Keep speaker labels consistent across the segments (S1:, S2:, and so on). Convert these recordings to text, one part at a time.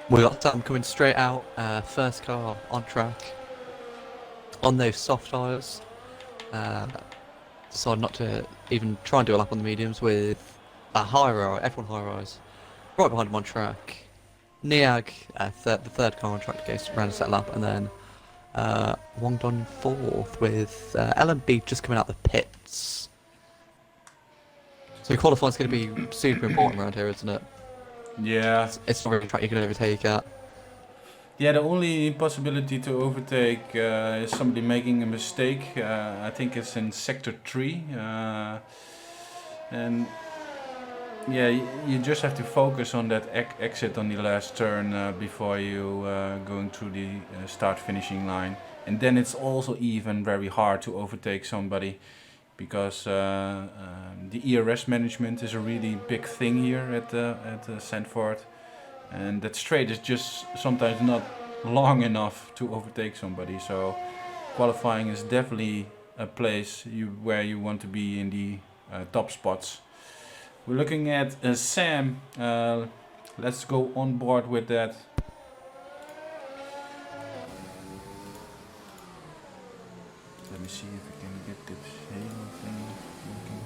S1: We got Sam coming straight out, first car on track, on those soft tyres. Uh, Decided not to even try and do a lap on the mediums with a high rise, F1 high rise, right behind him on track. Niag, the third car on track to go round a set lap, and then Wong Don fourth with LMB just coming out the pits. So qualifying's going to be super important around here, isn't it?
S2: Yeah,
S1: It's not really a track you can overtake at.
S2: yeah. The only possibility to overtake is somebody making a mistake. I think it's in sector 3, and yeah, you just have to focus on that exit on the last turn before you going through the start finishing line, and then it's also even very hard to overtake somebody because the ERS management is a really big thing here at Sandford, and that straight is just sometimes not long enough to overtake somebody. So qualifying is definitely a place where you want to be in the top spots. We're looking at Sam. Let's go on board with that. Let me see if I can get this halo thing working.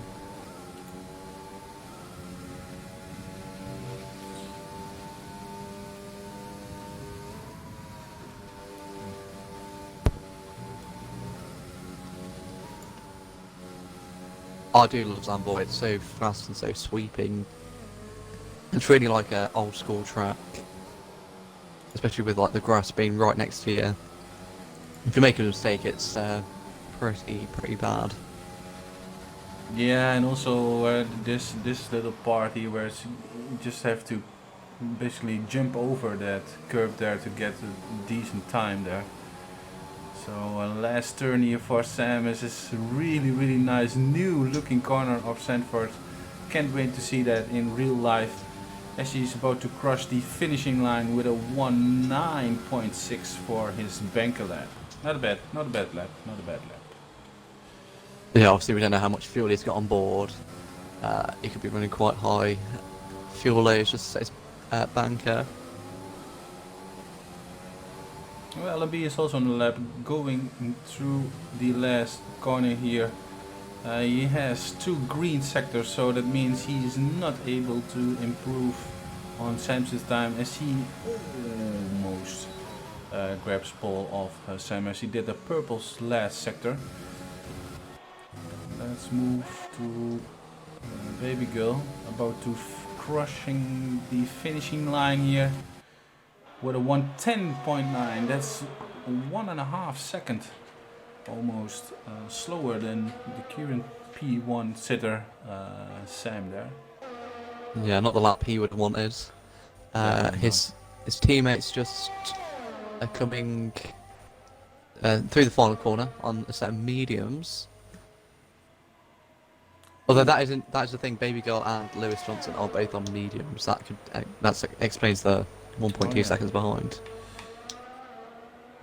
S1: I do love Zambor, it's so fast and so sweeping. It's really like an old school track, especially with like the grass being right next to you. If you make a mistake, it's pretty bad.
S2: Yeah, and also this little part here where you just have to basically jump over that curb there to get a decent time there. So last turn here for Sam is this really nice new looking corner of Sandford. Can't wait to see that in real life as he's about to cross the finishing line with a 1.9.6 for his banker lap. Not a bad lap.
S1: Yeah, obviously we don't know how much fuel he's got on board. He could be running quite high fuel loads, just says banker.
S2: Well, LB is also on the lap, going through the last corner here. He has 2 green sectors, so that means he's not able to improve on Sam's time, as he almost grabs pole of Sam as he did the purple's last sector. Let's move to Baby Girl, about to crushing the finishing line here with a 110.9. That's 1.5 seconds almost slower than the current P1 sitter Sam there.
S1: Yeah, not the lap he would have wanted. His teammates just are coming through the final corner on a set of mediums. Although that is the thing. Baby Girl and Lewis Johnson are both on mediums. That explains the 1.2 seconds behind.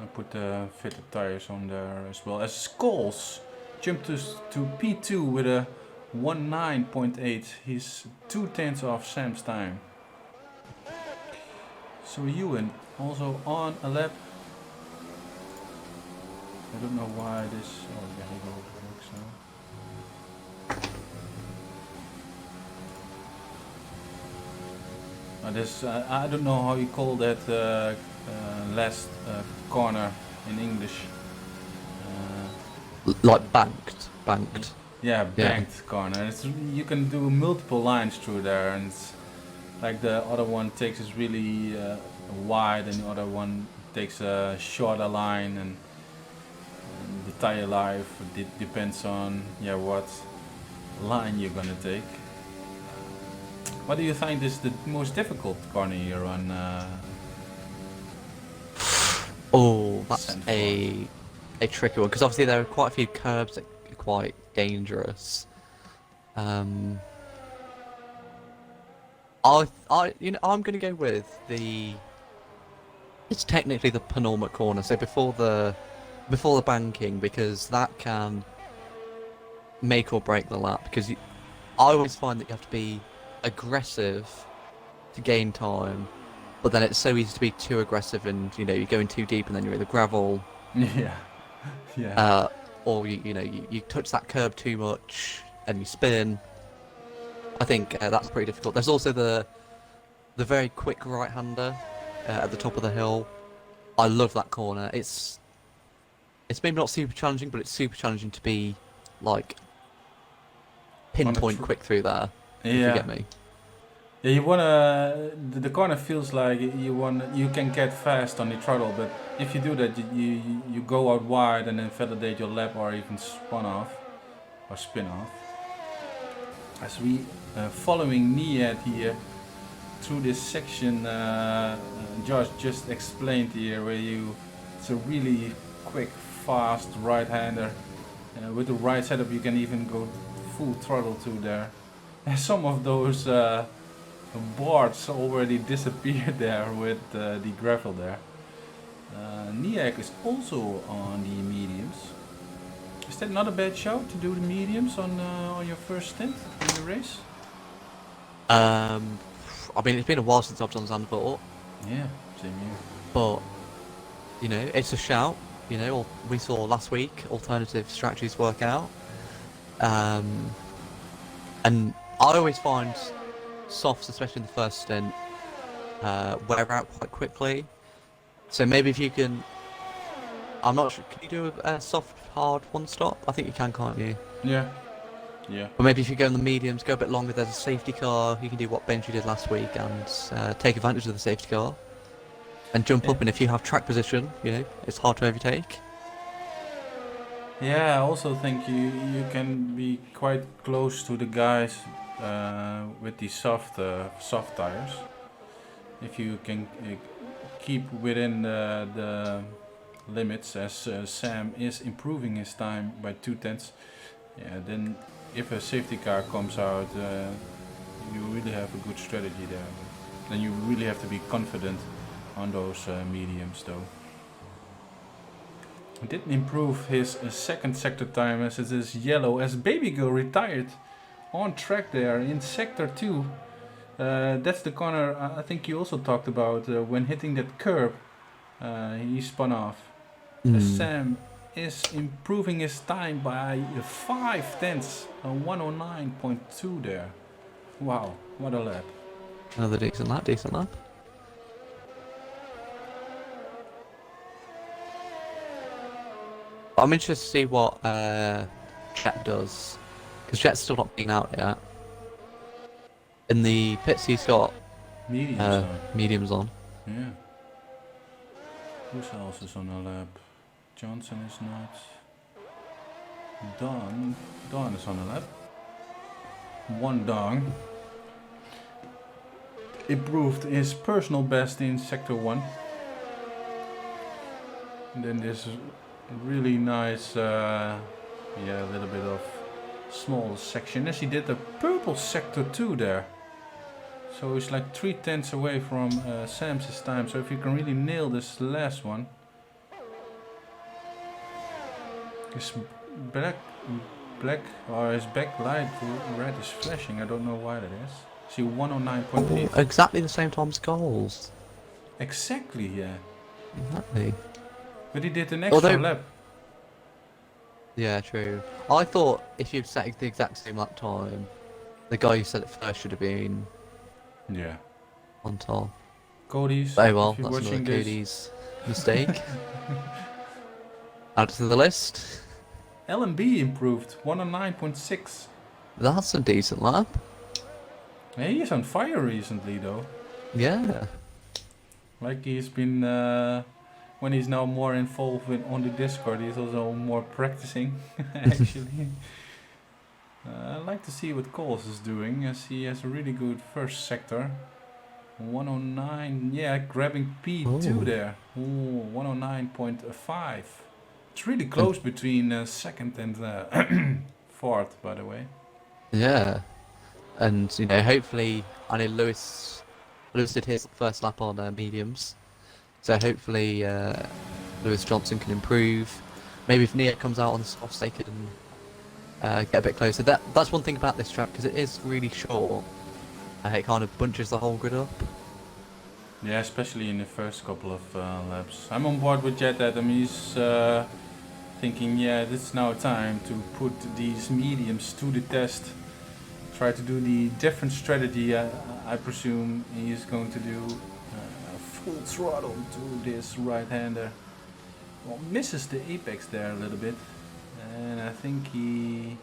S2: I put the fitted tires on there as well. As Scholes jumped to P2 with a 1.9.8. He's 2/10 of Sam's time. So Ewan also on a lap. I don't know why this. Oh yeah, he works now. I don't know how you call that last corner in English.
S1: Like banked.
S2: Yeah, banked corner. You can do multiple lines through there, and it's like the other one takes is really wide, and the other one takes a shorter line, and the tire life depends on what line you're gonna take. What do you find is the most difficult corner here on?
S1: Oh, that's a tricky one, because obviously there are quite a few curbs that are quite dangerous. I'm gonna go with it's technically the penultimate corner, so before the banking, because that can make or break the lap. Because I always find that you have to be aggressive to gain time, but then it's so easy to be too aggressive, and you're going too deep, and then you're in the gravel,
S2: Yeah, yeah.
S1: or you touch that curb too much and you spin. I think that's pretty difficult. There's also the very quick right-hander at the top of the hill. I love that corner. It's maybe not super challenging, but it's super challenging to be like pinpoint quick through there. If you get me.
S2: Yeah, you wanna. The corner feels like you can get fast on the throttle, but if you do that, you go out wide and then validate your lap or even spin off. As we following Niad here through this section, Josh just explained here where it's a really quick, fast right-hander. With the right setup, you can even go full throttle to there. And some of those boards already disappeared there with the gravel there. Niak is also on the mediums. Is that not a bad shout to do the mediums on your first stint in the race?
S1: I mean, it's been a while since I've done Zandvoort.
S2: Yeah, same here.
S1: But it's a shout. We saw last week alternative strategies work out. And I always find softs, especially in the first stint, wear out quite quickly. So maybe if you can, I'm not sure, can you do a soft, hard one stop? I think you can, can't you?
S2: Yeah. Yeah.
S1: But maybe if you go in the mediums, go a bit longer, there's a safety car, you can do what Benji did last week and take advantage of the safety car. And jump up, and if you have track position, it's hard to overtake.
S2: Yeah, I also think you can be quite close to the guys with the soft tires. If you can keep within the limits, as Sam is improving his time by 2/10, yeah, then if a safety car comes out, you really have a good strategy there. Then you really have to be confident on those mediums though. He didn't improve his second sector time, as it is yellow, as Baby Girl retired on track there in sector 2. That's the corner I think you also talked about when hitting that curb. He spun off. Sam is improving his time by 5/10, 109.2 there. Wow, what a lap.
S1: Another decent lap. I'm interested to see what Jet does, because Jet's still not being out yet. In the pits he's got mediums on.
S2: Yeah. Who else is on the lap? Johnson is not. Dawn is on the lap. One Dong improved his personal best in sector 1. And then this really nice, a little bit of small section. As he did the purple sector 2 there. So it's like 3/10 away from Sam's time. So if you can really nail this last one. His black or his backlight red is flashing. I don't know why that is. See 109.8.
S1: Oh, exactly the same time as goals.
S2: Exactly, yeah.
S1: Exactly.
S2: But he did an extra lap.
S1: Yeah, true. I thought if you'd set the exact same lap time, the guy who said it first should have been on top.
S2: Cody's.
S1: Oh well, that's another Cody's mistake. Add to the list.
S2: LMB improved 109.6.
S1: That's a decent lap.
S2: Yeah, he is on fire recently though.
S1: Yeah.
S2: Like he's been when he's now more involved on the Discord, he's also more practicing actually. I'd like to see what Coles is doing, as he has a really good first sector. 109, yeah, grabbing P2 there. Ooh, 109.5. It's really close between second and fourth, by the way.
S1: Yeah, and hopefully, I know Lewis did his first lap on mediums, so hopefully Lewis Johnson can improve. Maybe if Nia comes out on the softs, they can get a bit closer. That's one thing about this track, because it is really short. It kind of bunches the whole grid up.
S2: Yeah, especially in the first couple of laps. I'm on board with Jet Adam. He's thinking, yeah, this is now time to put these mediums to the test. Try to do the different strategy. I presume he is going to do full throttle to this right-hander. Well, misses the apex there a little bit, and I think he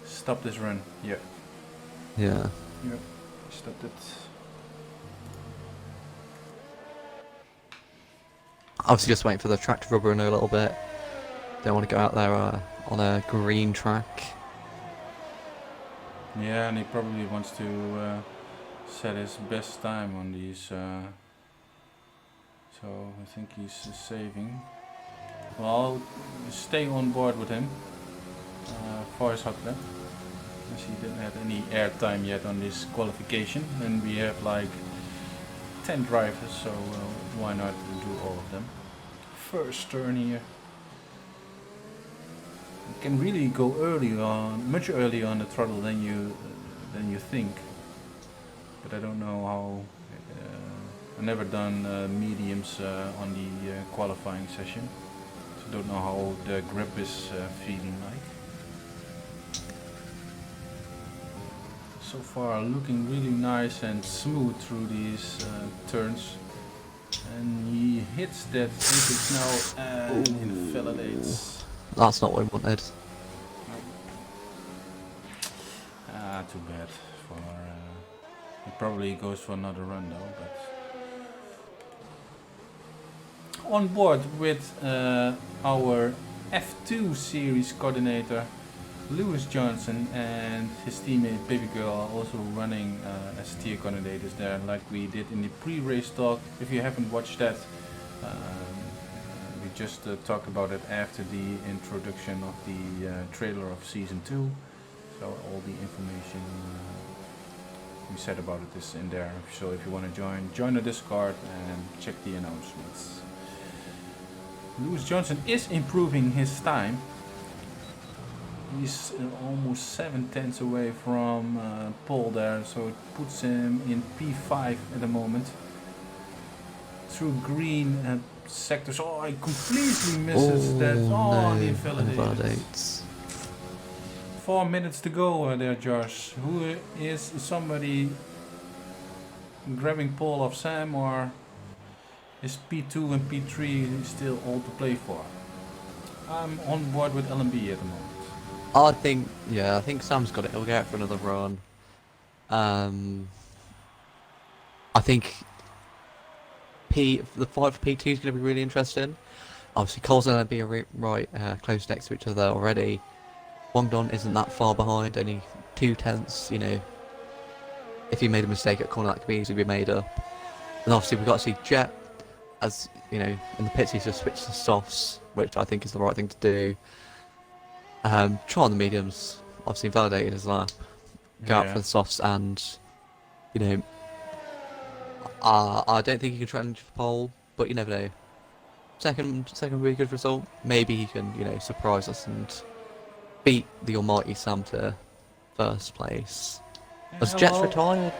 S2: stopped his run. Yeah.
S1: Yeah.
S2: Yep. Stopped it.
S1: Obviously, just waiting for the track to rubber in a little bit. Don't want to go out there on a green track.
S2: Yeah, and he probably wants to set his best time on these. So I think he's saving. Well, I'll stay on board with him for his hot lap, as he didn't have any air time yet on this qualification, and we have like 10 drivers, so why not do all of them? First turn here. You can really go early on, much earlier on the throttle than you think. But I don't know how. I've never done mediums on the qualifying session, so don't know how the grip is feeling like. So far, looking really nice and smooth through these turns. And he hits that apex now and invalidates.
S1: That's not what we wanted.
S2: Ah, too bad. For it probably goes for another run though. But on board with our F2 series coordinator Lewis Johnson and his teammate Baby Girl are also running as tier coordinators there, like we did in the pre-race talk. If you haven't watched that, we just talked about it after the introduction of the trailer of season 2. So all the information we said about it is in there. So if you want to join the Discord and check the announcements. Lewis Johnson is improving his time. He's almost 7/10 away from pole there, so it puts him in P5 at the moment. Through green sectors. Oh, he completely misses that. Oh,
S1: no,
S2: he invalidated.
S1: invalidates.
S2: 4 minutes to go there, Josh. Who is somebody grabbing pole of Sam, or is P2 and P3 still all to play for? I'm on board with LMB at the moment.
S1: I think Sam's got it. He'll go out for another run. I think the fight for P2 is going to be really interesting. Obviously, Cole's and LMB are right close next to each other already. Guangdong isn't that far behind, only 2/10. You know, if he made a mistake at corner, that could easily be made up. And obviously, we've got to see Jet, as you know, in the pits he's just switched to softs, which I think is the right thing to do. Try on the mediums, obviously invalidated his lap, go out for the softs, and you know, I don't think he can challenge for pole, but you never know. Second would be a good result. Maybe he can, you know, surprise us and beat the almighty Sam to first place. Was Jet's retired?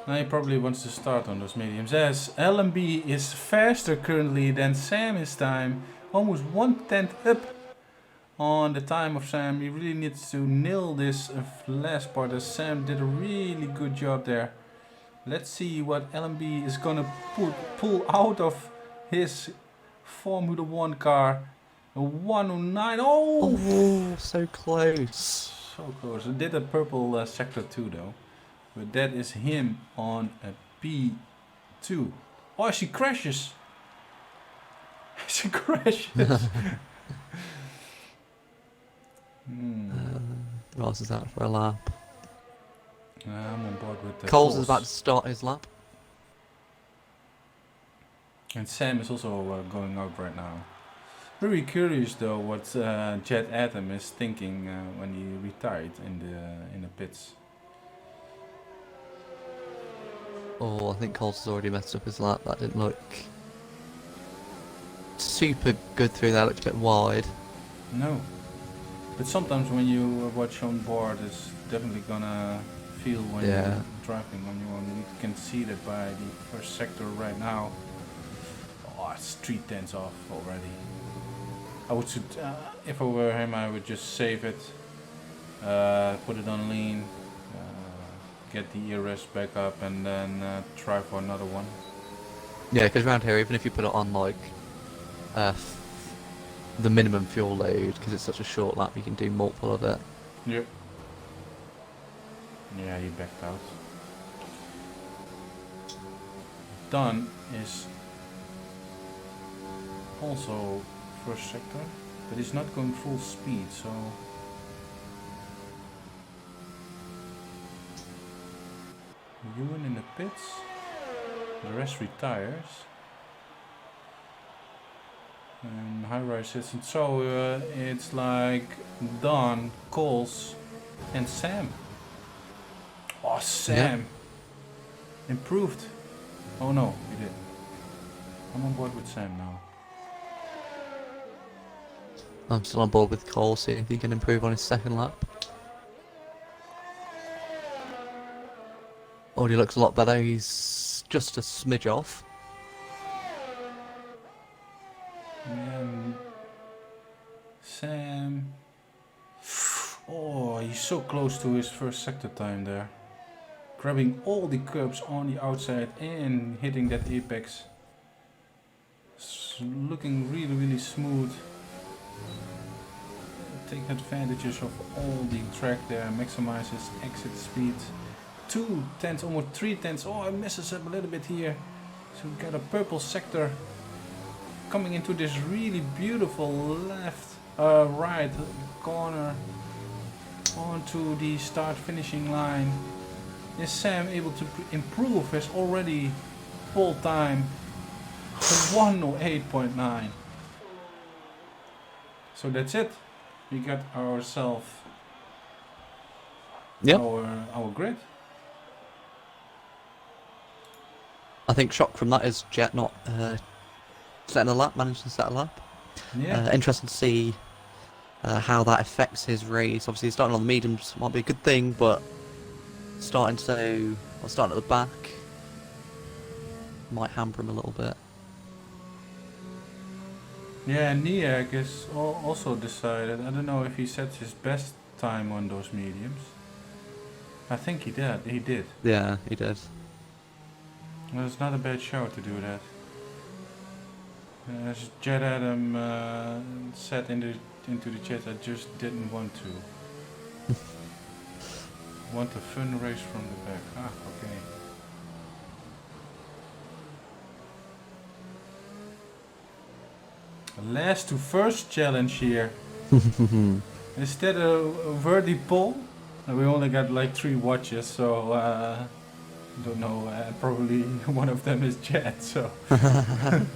S2: No, he probably wants to start on those mediums. Yes, LMB is faster currently than Sam is time, almost 1/10 up on the time of Sam. He really needs to nail this last part, as Sam did a really good job there. Let's see what LMB is gonna pull out of his Formula 1 car. A 109.
S1: Oh, so close.
S2: So close. It did a purple sector too though. But that is him on a P2. Oh, she crashes. She crashes.
S1: Ross is out for a lap.
S2: I'm on board with
S1: Coles is about to start his lap.
S2: And Sam is also going out right now. Very curious though what Jet Adam is thinking when he retired in the pits.
S1: Oh, I think Coles has already messed up his lap. That didn't look super good through there. Looked a bit wide.
S2: No. But sometimes when you watch on board, it's definitely gonna feel when you driving on your own. You can see that by the first sector right now. Oh, it's 3/10 off already. I would, if I were him, I would just save it, put it on lean, get the ERS back up, and then try for another one.
S1: Yeah, because around here, even if you put it on like the minimum fuel load, because it's such a short lap, you can do multiple of it.
S2: Yep. Yeah, he backed out. Don is also first sector, but he's not going full speed, so Ewan in the pits, the rest retires, and high-rise sits, and so it's like Don, Coles, and Sam. Oh, Sam! Improved. Oh no, he didn't. I'm on board with Sam now.
S1: I'm still on board with Cole, see if he can improve on his second lap. Already looks a lot better, he's just a smidge off.
S2: And Sam... Oh, he's so close to his first sector time there. Grabbing all the curbs on the outside and hitting that apex. It's looking really, really smooth. Taking advantages of all the track there, maximizes exit speed. 2/10, almost 3/10. Oh, it messes up a little bit here. So we got a purple sector coming into this really beautiful right corner onto the start finishing line. Is Sam able to improve his already full time to 108.9? So that's it. We got ourselves our grid.
S1: I think shock from that is Jet not setting a lap, managed to set a lap.
S2: Yeah.
S1: Interesting to see how that affects his race. Obviously starting on the mediums might be a good thing, but starting at the back might hamper him a little bit.
S2: Yeah, Niak is also decided. I don't know if he sets his best time on those mediums. I think he did. He did.
S1: Yeah, he did.
S2: Well, it's not a bad show to do that. As Jet Adam said into the chat, I just didn't want to. Want a fun race from the back. Ah, okay. Last to first challenge here. Instead of a verdi pole, we only got like 3 watches, so don't know. Probably one of them is Jet. So I'm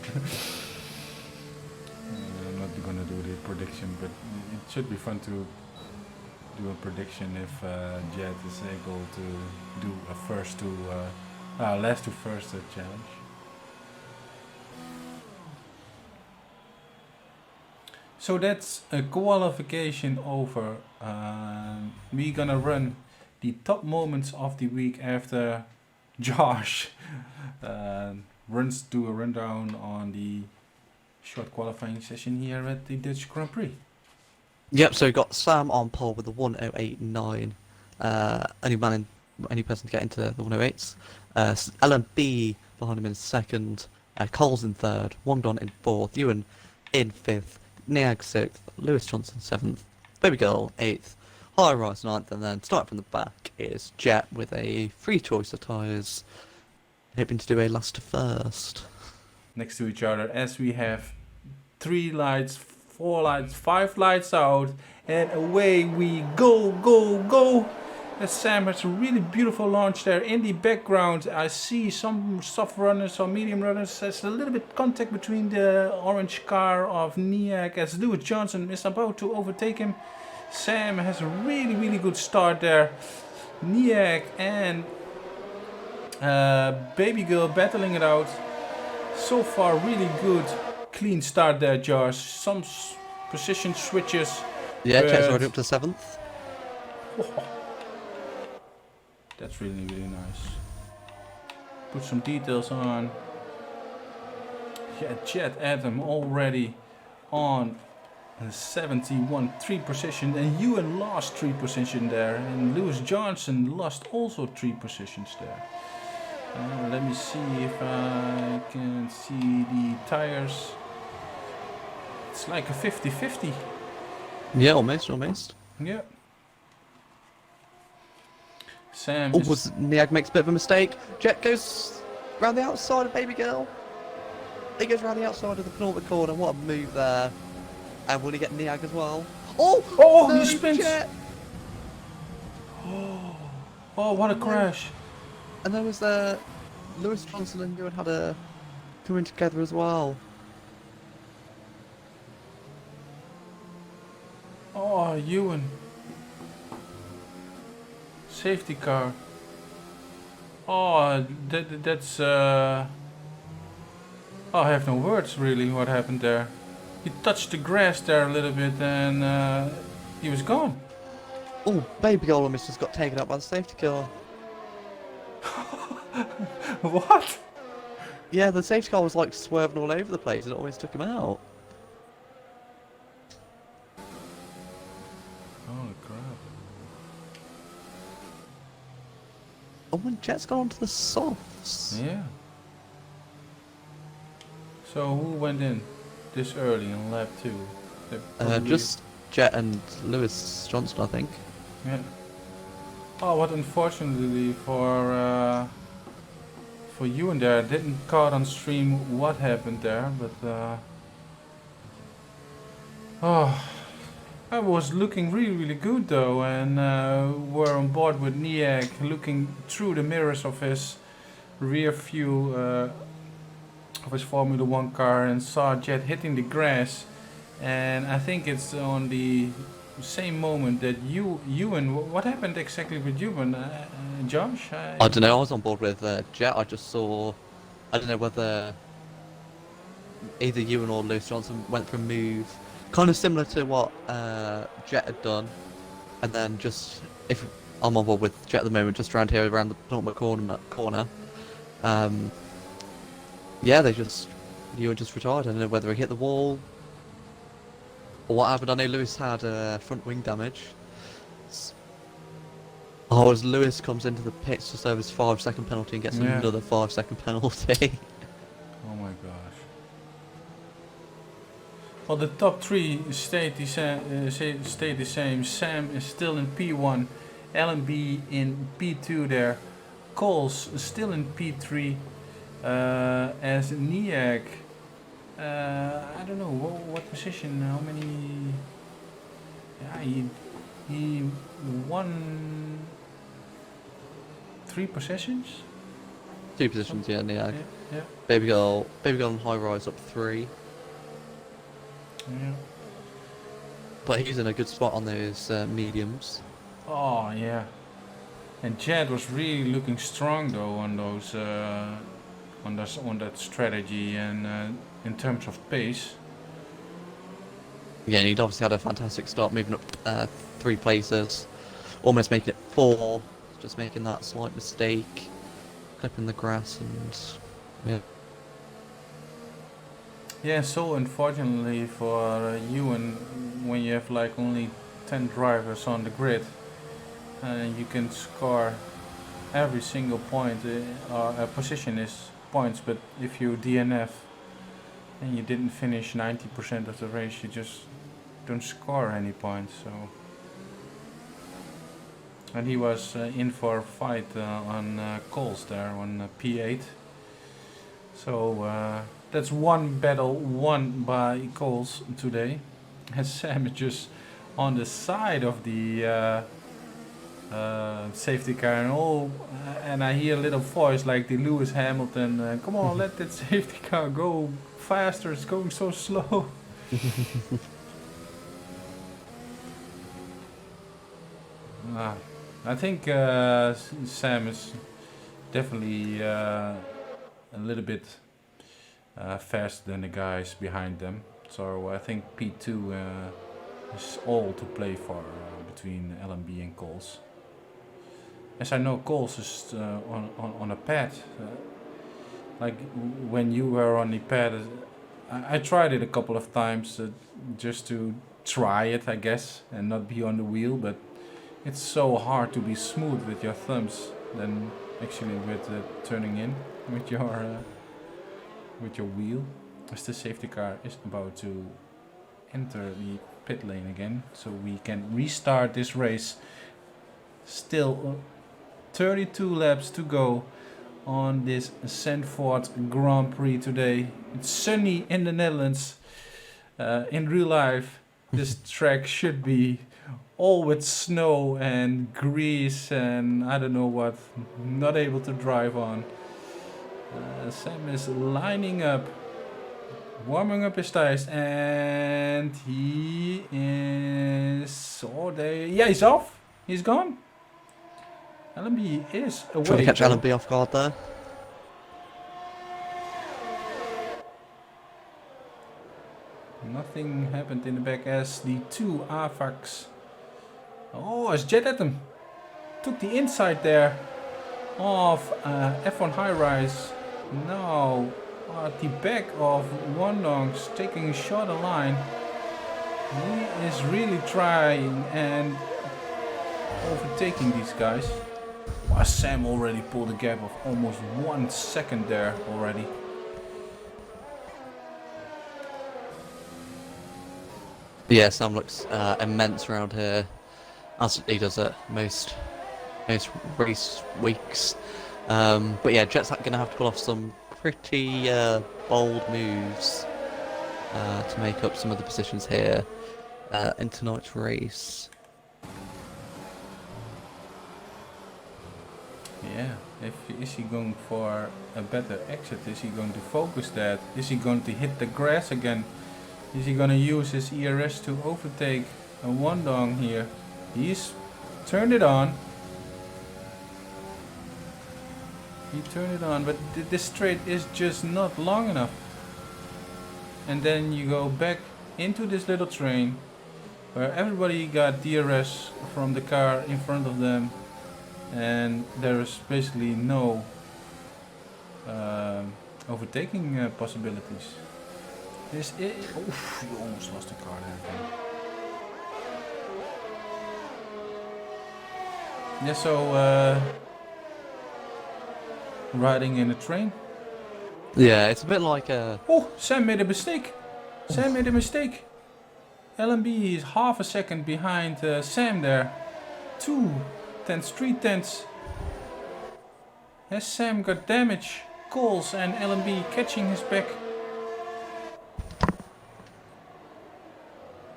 S2: not gonna do the prediction, but it should be fun to do a prediction if Jet is able to do a last to first challenge. So that's a qualification over. We're gonna run the top moments of the week after Josh do a rundown on the short qualifying session here at the Dutch Grand Prix.
S1: Yep, so we got Sam on pole with the 108.9. Only person to get into the 108s. LMB behind him in second. Cole's in third. Wongdon in fourth. Ewan in fifth. Niag 6th, Lewis Johnson 7th, Baby Girl 8th, High Rise 9th, and then starting from the back is Jet with a free choice of tyres, hoping to do a last to first.
S2: Next to each other, as we have 3 lights, 4 lights, 5 lights out, and away we go, go, go! As Sam has a really beautiful launch there. In the background I see some soft runners or medium runners. There's a little bit contact between the orange car of Niak as Lewis Johnson is about to overtake him. Sam has a really, really good start there. Niak and Baby Girl battling it out. So far really good, clean start there, Josh. Some position switches.
S1: Yeah, Jet's already up to 7th.
S2: That's really, really nice. Put some details on. Yeah, Jet Adam already on 71 3 position, and Ewan lost 3 position there, and Lewis Johnson lost also 3 positions there. Let me see if I can see the tires. It's like a 50-50.
S1: Yeah, almost.
S2: Yeah. Sam
S1: Oh,
S2: is...
S1: was Niag makes a bit of a mistake. Jet goes round the outside of Baby Girl. He goes round the outside of the penultimate corner. What a move there. And will he get Niag as well? Oh!
S2: Oh,
S1: No,
S2: he spins!
S1: Jet!
S2: Oh, what a crash!
S1: And there was Lewis Johnson and Ewan had a coming together as well.
S2: Oh, Ewan. Safety car. Oh, that's... Oh, I have no words really what happened there. He touched the grass there a little bit and he was gone.
S1: Oh, Baby Girl almost just got taken up by the safety car.
S2: What?
S1: Yeah, the safety car was like swerving all over the place and it almost took him out.
S2: Holy crap.
S1: Oh, when Jet's gone onto the softs.
S2: Yeah. So who went in this early in lap 2?
S1: Just Jet and Lewis Johnson, I think.
S2: Yeah. Oh, what unfortunately for you and there, I didn't caught on stream what happened there, but oh, I was looking really, really good though, and were on board with Niag, looking through the mirrors of his rear view of his Formula 1 car and saw Jet hitting the grass, and I think it's on the same moment that Ewan, what happened exactly with Ewan, Josh?
S1: I don't know, I was on board with Jet, I just saw, I don't know whether either Ewan or Lewis Johnson went for a move, kind of similar to what Jet had done, and then just, if I'm on board with Jet at the moment, just around here, around the penultimate corner, yeah, Ewan just retired. I don't know whether he hit the wall or what happened. I know Lewis had front wing damage. Oh, as Lewis comes into the pits to serve his 5-second penalty and gets another 5-second penalty.
S2: Oh my gosh. Well, the top 3 stayed the same. Sam is still in P1, LMB in P2 there. Coles still in P3. As Niag, I don't know what position, how many. Yeah, he won 3 possessions.
S1: 2 positions, yeah, Niag.
S2: Yeah.
S1: Baby Girl and High Rise up 3.
S2: Yeah.
S1: But he's in a good spot on those mediums.
S2: Oh yeah. And Jet was really looking strong though on those. On that strategy and in terms of pace.
S1: Yeah, and he'd obviously had a fantastic start, moving up 3 places, almost making it 4, just making that slight mistake, clipping the grass, and yeah.
S2: Yeah, so unfortunately for you, and when you have like only 10 drivers on the grid, you can score every single point, or position is points, but if you DNF and you didn't finish 90% of the race, you just don't score any points. So, and he was in for a fight on Coles there on P8. So that's one battle won by Coles today, as Sam is just on the side of the safety car, and I hear a little voice like the Lewis Hamilton, come on, let that safety car go faster, it's going so slow. I think Sam is definitely a little bit faster than the guys behind them, so I think P2 is all to play for between LMB and Coles. as I know Coles is on a pad. Like when you were on the pad, I tried it a couple of times just to try it, I guess, and not be on the wheel. But it's so hard to be smooth with your thumbs than actually with turning in with your wheel. As the safety car is about to enter the pit lane again, so we can restart this race. Still 32 laps to go on this Zandvoort Grand Prix today. It's sunny in the Netherlands. In real life, this track should be all with snow and grease and I don't know what. Not able to drive on. Sam is lining up, warming up his tires, and he is... yeah, he's off. He's gone. LMB is away.
S1: Trying to catch LMB off guard there.
S2: Nothing happened in the back as the two AVAX. Oh, as Jet Atom took the inside there of F1 High Rise. Now at the back of Wandong's taking a shorter line. He is really trying and overtaking these guys. Wow, Sam already pulled a gap of almost 1 second there already.
S1: Yeah, Sam looks immense around here, as he does at most race weeks. But yeah, Jet's going to have to pull off some pretty bold moves to make up some of the positions here in tonight's race.
S2: Yeah, is he going for a better exit? Is he going to focus that? Is he going to hit the grass again? Is he going to use his ERS to overtake a Wandong here? He's turned it on. He turned it on, but this straight is just not long enough. And then you go back into this little train where everybody got DRS from the car in front of them. And there is basically no overtaking possibilities. This is... Oof, you almost lost the car there. Yeah, so riding in a train.
S1: Yeah, it's a bit like a...
S2: Oh, Sam made a mistake. Sam made a mistake. LMB is half a second behind Sam there. 2 tenths, 3 tenths. Has Sam got damage? Coles and LMB catching his back.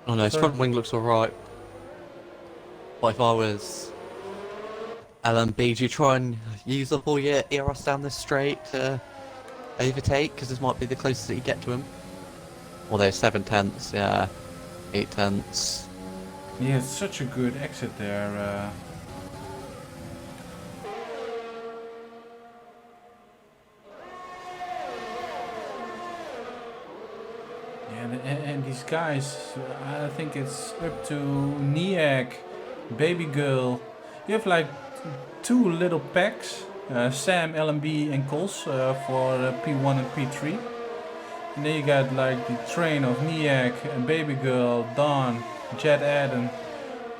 S1: Oh no, his front wing looks alright. But if I was LMB, do you try and use up all your ERS down this straight to overtake? Because this might be the closest that you get to him. Although 7 tenths, yeah, 8 tenths.
S2: Yeah, it's such a good exit there. And these guys, I think it's up to Niak, Baby Girl. You have like 2 little packs, Sam, LMB and Coles for P1 and P3. And then you got like the train of Niak, Baby Girl, Dawn, Jet Adam,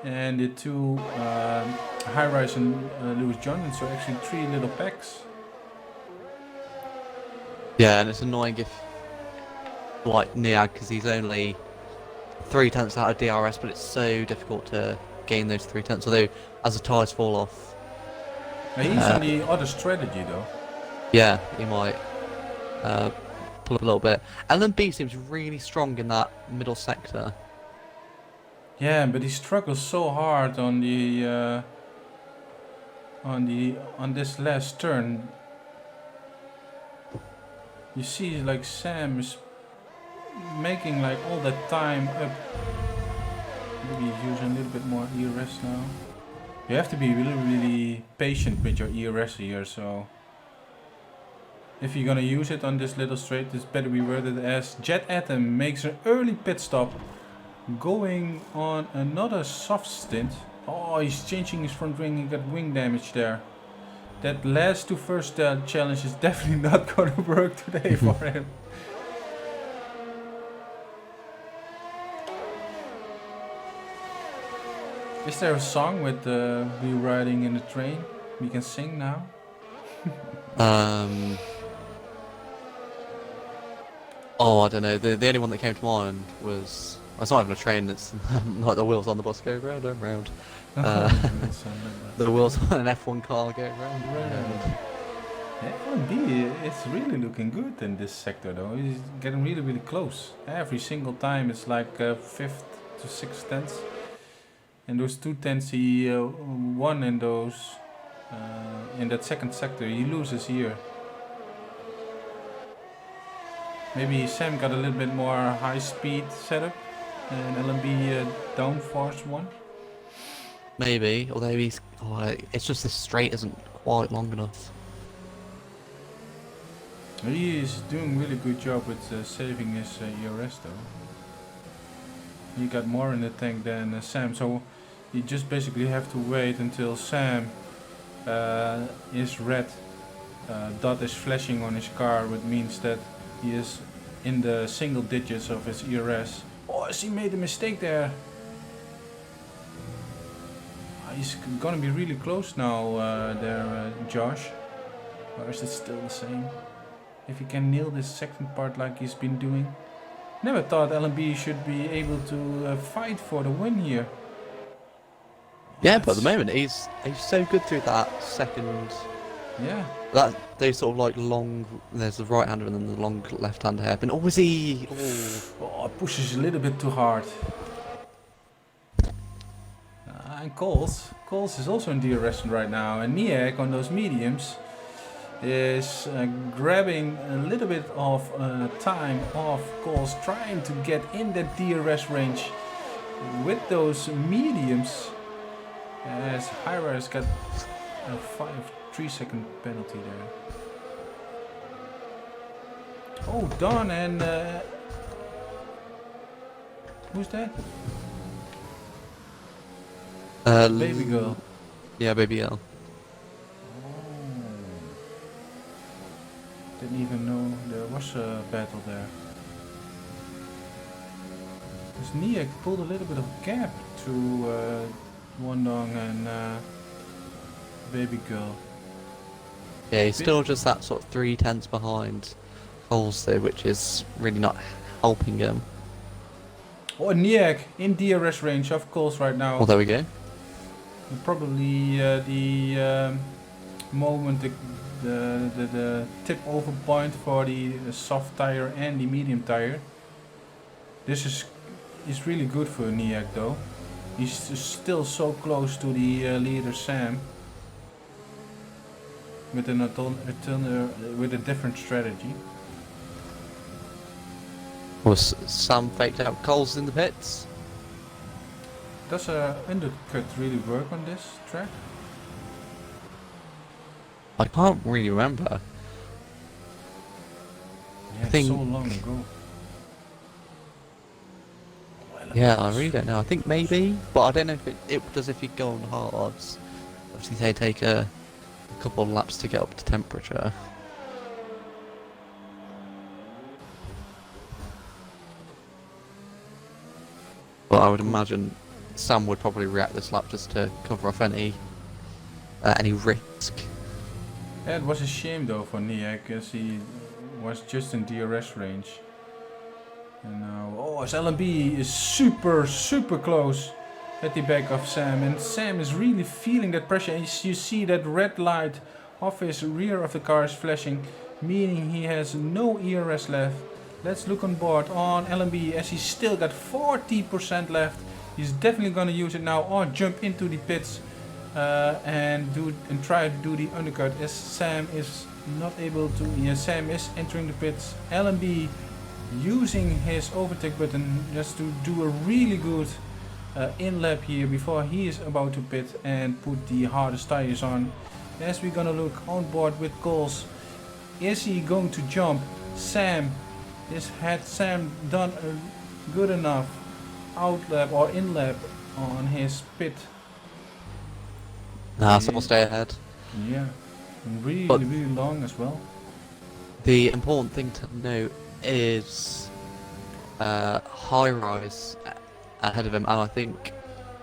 S2: and the 2 High Rise and Lewis Jordan. So actually 3 little packs.
S1: Yeah, and it's annoying if like Niag, because he's only 3 tenths out of DRS, but it's so difficult to gain those 3 tenths, although as the tyres fall off.
S2: Now he's on the other strategy though.
S1: Yeah, he might pull up a little bit. LMB seems really strong in that middle sector.
S2: Yeah, but he struggles so hard on the on this last turn. You see like Sam is making like all that time up. Maybe he's using a little bit more ERS now. You have to be really patient with your ERS here, so if you're gonna use it on this little straight, it's better be worded as Jet Atom makes an early pit stop, going on another soft stint, Oh, he's changing his front wing. He got wing damage there. That last to first challenge is definitely not going to work today for him. Is there a song with we riding in the train we can sing now?
S1: Oh, I don't know. The only one that came to mind was... It's not even a train, it's like the wheels on the bus go round and round. The wheels on an F1 car go round and round.
S2: Yeah, L&B is really looking good in this sector though. He's getting really, really close. Every single time it's like 5th to 6th tenths. And those 2 tenths he won in those in that second sector, he loses here. Maybe Sam got a little bit more high speed setup and LMB downforce one.
S1: Maybe, although it's just this straight isn't quite long enough.
S2: He is doing really good job with saving his ERS though. He got more in the tank than Sam, so you just basically have to wait until Sam is red. Dot is flashing on his car, which means that he is in the single digits of his ERS. Oh, he made a mistake there. He's gonna be really close now there, Josh. Or is it still the same? If he can nail this second part like he's been doing. Never thought LMB should be able to fight for the win here.
S1: Yeah, but at the moment he's so good through that second.
S2: Yeah.
S1: Those sort of like long. There's the right hander and then the long left hand hairpin. Or was he?
S2: Oh, pushes a little bit too hard. And Coles is also in DRS right now, and Niek on those mediums is grabbing a little bit of time off Coles, trying to get in that DRS range with those mediums. As Hyra has got a 3-second penalty there. Oh, Don and who's that? Baby girl.
S1: Yeah, baby girl.
S2: Didn't even know there was a battle there. Because Niek pulled a little bit of gap to Wandong and baby girl.
S1: Yeah, he's still just that sort of 3 tenths behind Coles though, which is really not helping him.
S2: Oh, Niek in DRS range of Coles right now.
S1: Well, there we go.
S2: Probably the moment the tip over point for the soft tire and the medium tire. This is really good for Niek though. He's still so close to the leader Sam. With with a different strategy.
S1: Was Sam faked out Coles in the pits?
S2: Does a undercut really work on this track?
S1: I can't really remember.
S2: Yeah, it's so long ago.
S1: Yeah, I really don't know. I think maybe, but I don't know if it does if you go on hards. Obviously, they take a couple of laps to get up to temperature. But I would imagine Sam would probably react this lap just to cover off any risk.
S2: Yeah, it was a shame though for Niek as he was just in DRS range. And now, oh, his LMB is super close at the back of Sam, and Sam is really feeling that pressure. And you see that red light off his rear of the car is flashing, meaning he has no ERS left. Let's look on board on LMB as he's still got 40% left. He's definitely gonna use it now or jump into the pits and try to do the undercut as Sam is not able to. Yeah, Sam is entering the pits. LMB using his overtake button just to do a really good in lap here before he is about to pit and put the hardest tires on. As we're gonna look on board with Coles, is he going to jump? Sam, had Sam done a good enough out lap or in lap on his pit
S1: Nah, so we'll stay ahead.
S2: Yeah, and really,
S1: But
S2: really long as well.
S1: the important thing to note is High Rise ahead of him, and I think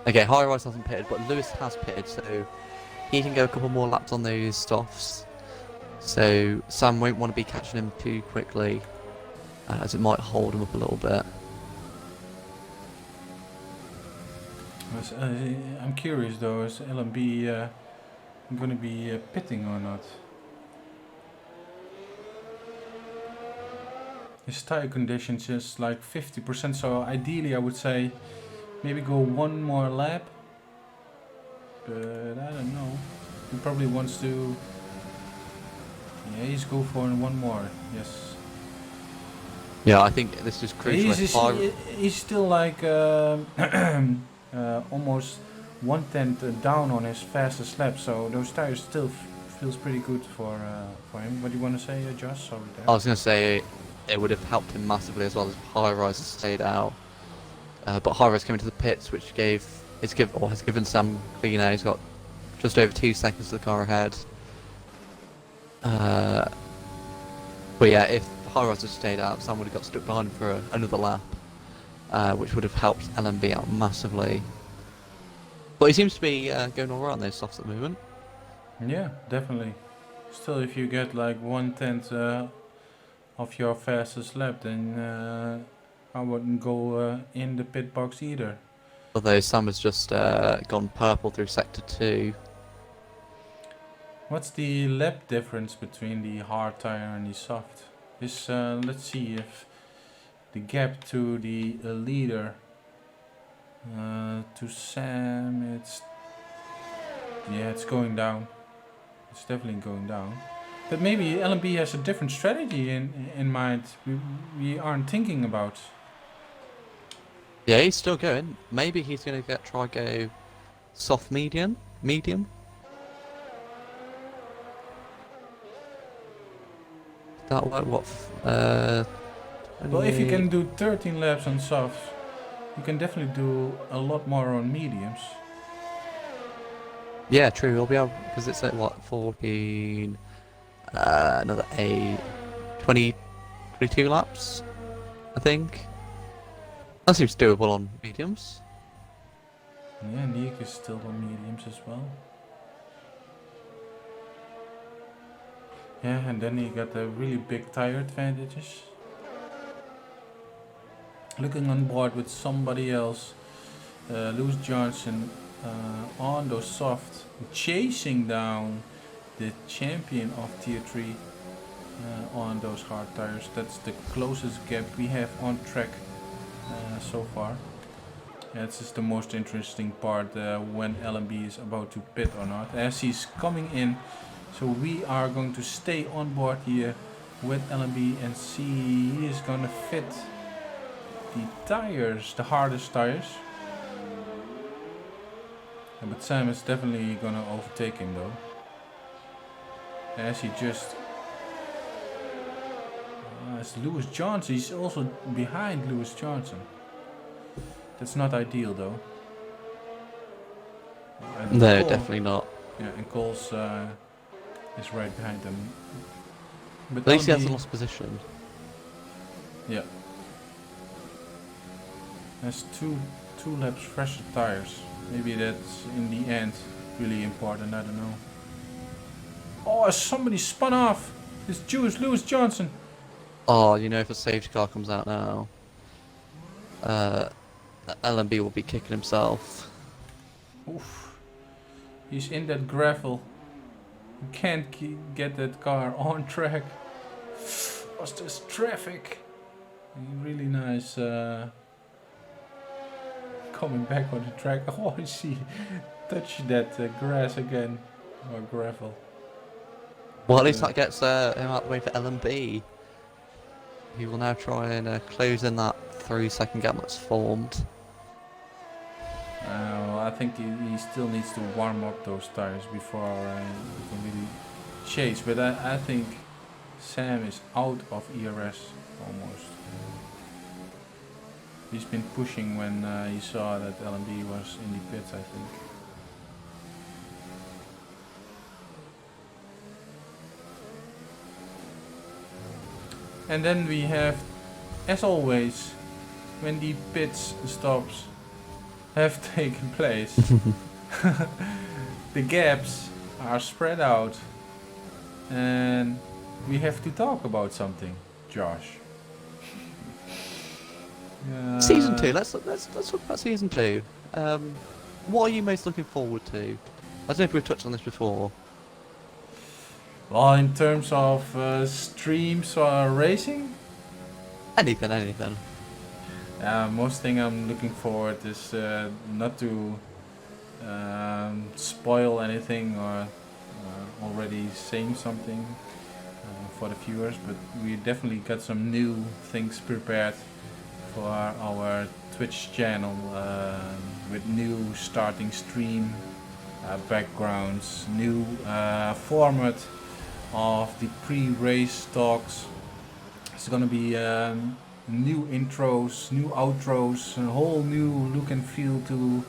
S1: okay, High Rise hasn't pitted, but Lewis has pitted, so he can go a couple more laps on those softs. So Sam won't want to be catching him too quickly, as it might hold him up a little bit.
S2: I'm curious though, is LMB going to be pitting or not? His tire conditions is like 50%, so ideally I would say maybe go one more lap. But I don't know. He probably wants to. Yeah, he's go for one more. Yes.
S1: Yeah, I think this is crucial.
S2: He's still like almost 1/10 down on his fastest lap, so those tires still feels pretty good for him. What do you want to say, Josh? Sorry there.
S1: I was going to say it would have helped him massively as well as High Rise stayed out. But High Rise came into the pits, which has given Sam clean air. He's got just over 2 seconds to the car ahead. But yeah, if High Rise had stayed out, Sam would have got stuck behind him for another lap, which would have helped LMB out massively. But he seems to be going all right on those softs at the moment.
S2: Yeah, definitely. Still, if you get like 1/10 of your fastest lap, then I wouldn't go in the pit box either.
S1: Although Sam has just gone purple through sector 2.
S2: What's the lap difference between the hard tire and the soft? Let's see if the gap to the leader to Sam, it's going down. It's definitely going down. But maybe LMB has a different strategy in mind we aren't thinking about.
S1: Yeah, he's still going. Maybe he's going to try go soft medium. That work? What?
S2: Well, if you can do 13 laps on softs, you can definitely do a lot more on mediums.
S1: Yeah, true. We'll be able because it's at what 14. Another 22 laps, I think. That seems doable on mediums.
S2: Yeah, Nick is still on mediums as well. Yeah, and then you got the really big tire advantages. Looking on board with somebody else, Lewis Johnson on those soft, chasing down the champion of Tier 3 on those hard tires. That's the closest gap we have on track so far. Yeah, this is the most interesting part when LMB is about to pit or not, as he's coming in. So we are going to stay on board here with LMB and see he is going to fit the tires, the hardest tires. Yeah, but Sam is definitely going to overtake him though, as he just as Lewis Johnson, he's also behind Lewis Johnson. That's not ideal though.
S1: No, definitely not.
S2: Yeah, and Cole's is right behind them. But
S1: At least he hasn't lost position.
S2: Yeah. There's two laps fresher tires. Maybe that's in the end really important, I don't know. Oh, somebody spun off! It's Lewis Johnson!
S1: Oh, you know, if a safety car comes out now, LMB will be kicking himself.
S2: Oof. He's in that gravel. You can't get that car on track. What's this traffic? Really nice coming back on the track. Oh, I see. Touch that grass again. Or gravel.
S1: Well, at least that gets him out of the way for LMB. He will now try and close in that 3-second gap that's formed.
S2: I think he still needs to warm up those tires before he can really chase. But I think Sam is out of ERS almost. He's been pushing when he saw that LMB was in the pits, I think. And then we have, as always, when the pits stops have taken place, the gaps are spread out, and we have to talk about something, Josh.
S1: Season 2. Let's talk about season 2. What are you most looking forward to? I don't know if we've touched on this before.
S2: Well, in terms of streams or racing,
S1: Anything.
S2: most thing I'm looking forward is not to spoil anything or already saying something for the viewers, but we definitely got some new things prepared for our Twitch channel with new starting stream backgrounds, new format of the pre-race talks. It's gonna be new intros, new outros, a whole new look and feel to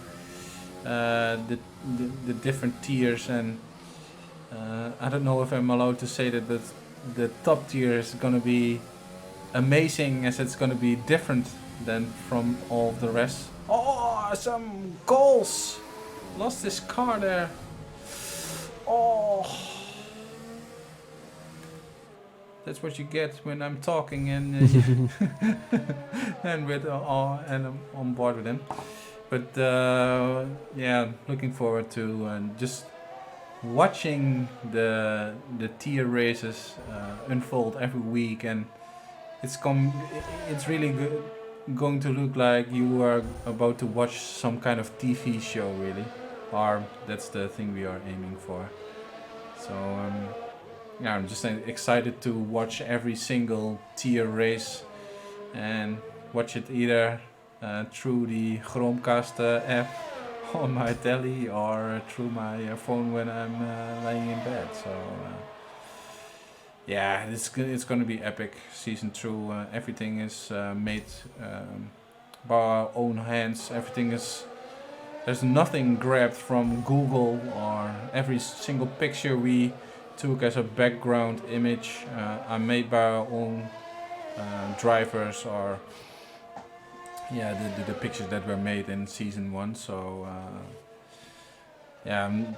S2: the different tiers, and I don't know if I'm allowed to say that, but the top tier is gonna be amazing, as it's gonna be different than from all the rest. Oh, some goals! Lost his car there. Oh, that's what you get when I'm talking and and with and I'm on board with him. But yeah, looking forward to just watching the tier races unfold every week, and it's really good, going to look like you are about to watch some kind of TV show, really, or that's the thing we are aiming for. So yeah, I'm just excited to watch every single tier race and watch it either through the Chromecast app on my telly or through my phone when I'm laying in bed. So yeah, it's gonna be epic. Season 2, everything is made by our own hands. There's nothing grabbed from Google, or every single picture we took as a background image are made by our own drivers, or yeah, the pictures that were made in season 1. So yeah, I'm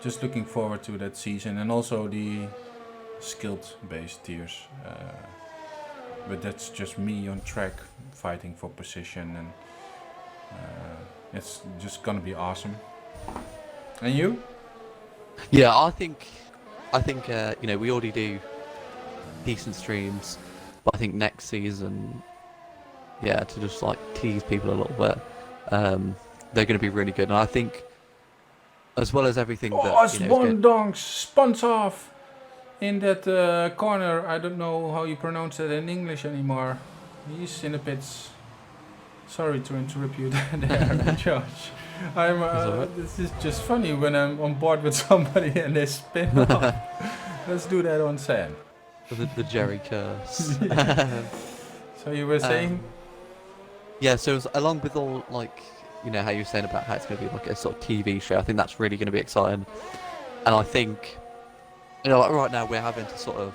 S2: just looking forward to that season, and also the skilled based tiers, but that's just me on track fighting for position, and it's just gonna be awesome. And you?
S1: Yeah, I think you know, we already do decent streams, but I think next season, yeah, to just like tease people a little bit, they're going to be really good. And I think, as well as everything that you know,
S2: Spondonks spawns off in that corner. I don't know how you pronounce it in English anymore. He's in the pits. Sorry to interrupt you there, Josh. This is just funny when I'm on board with somebody and they spin off. Let's do that on Sam.
S1: the Jerry curse.
S2: So you were saying?
S1: Yeah, so along with all, like, you know, how you were saying about how it's going to be like a sort of TV show, I think that's really going to be exciting. And I think, you know, like right now we're having to sort of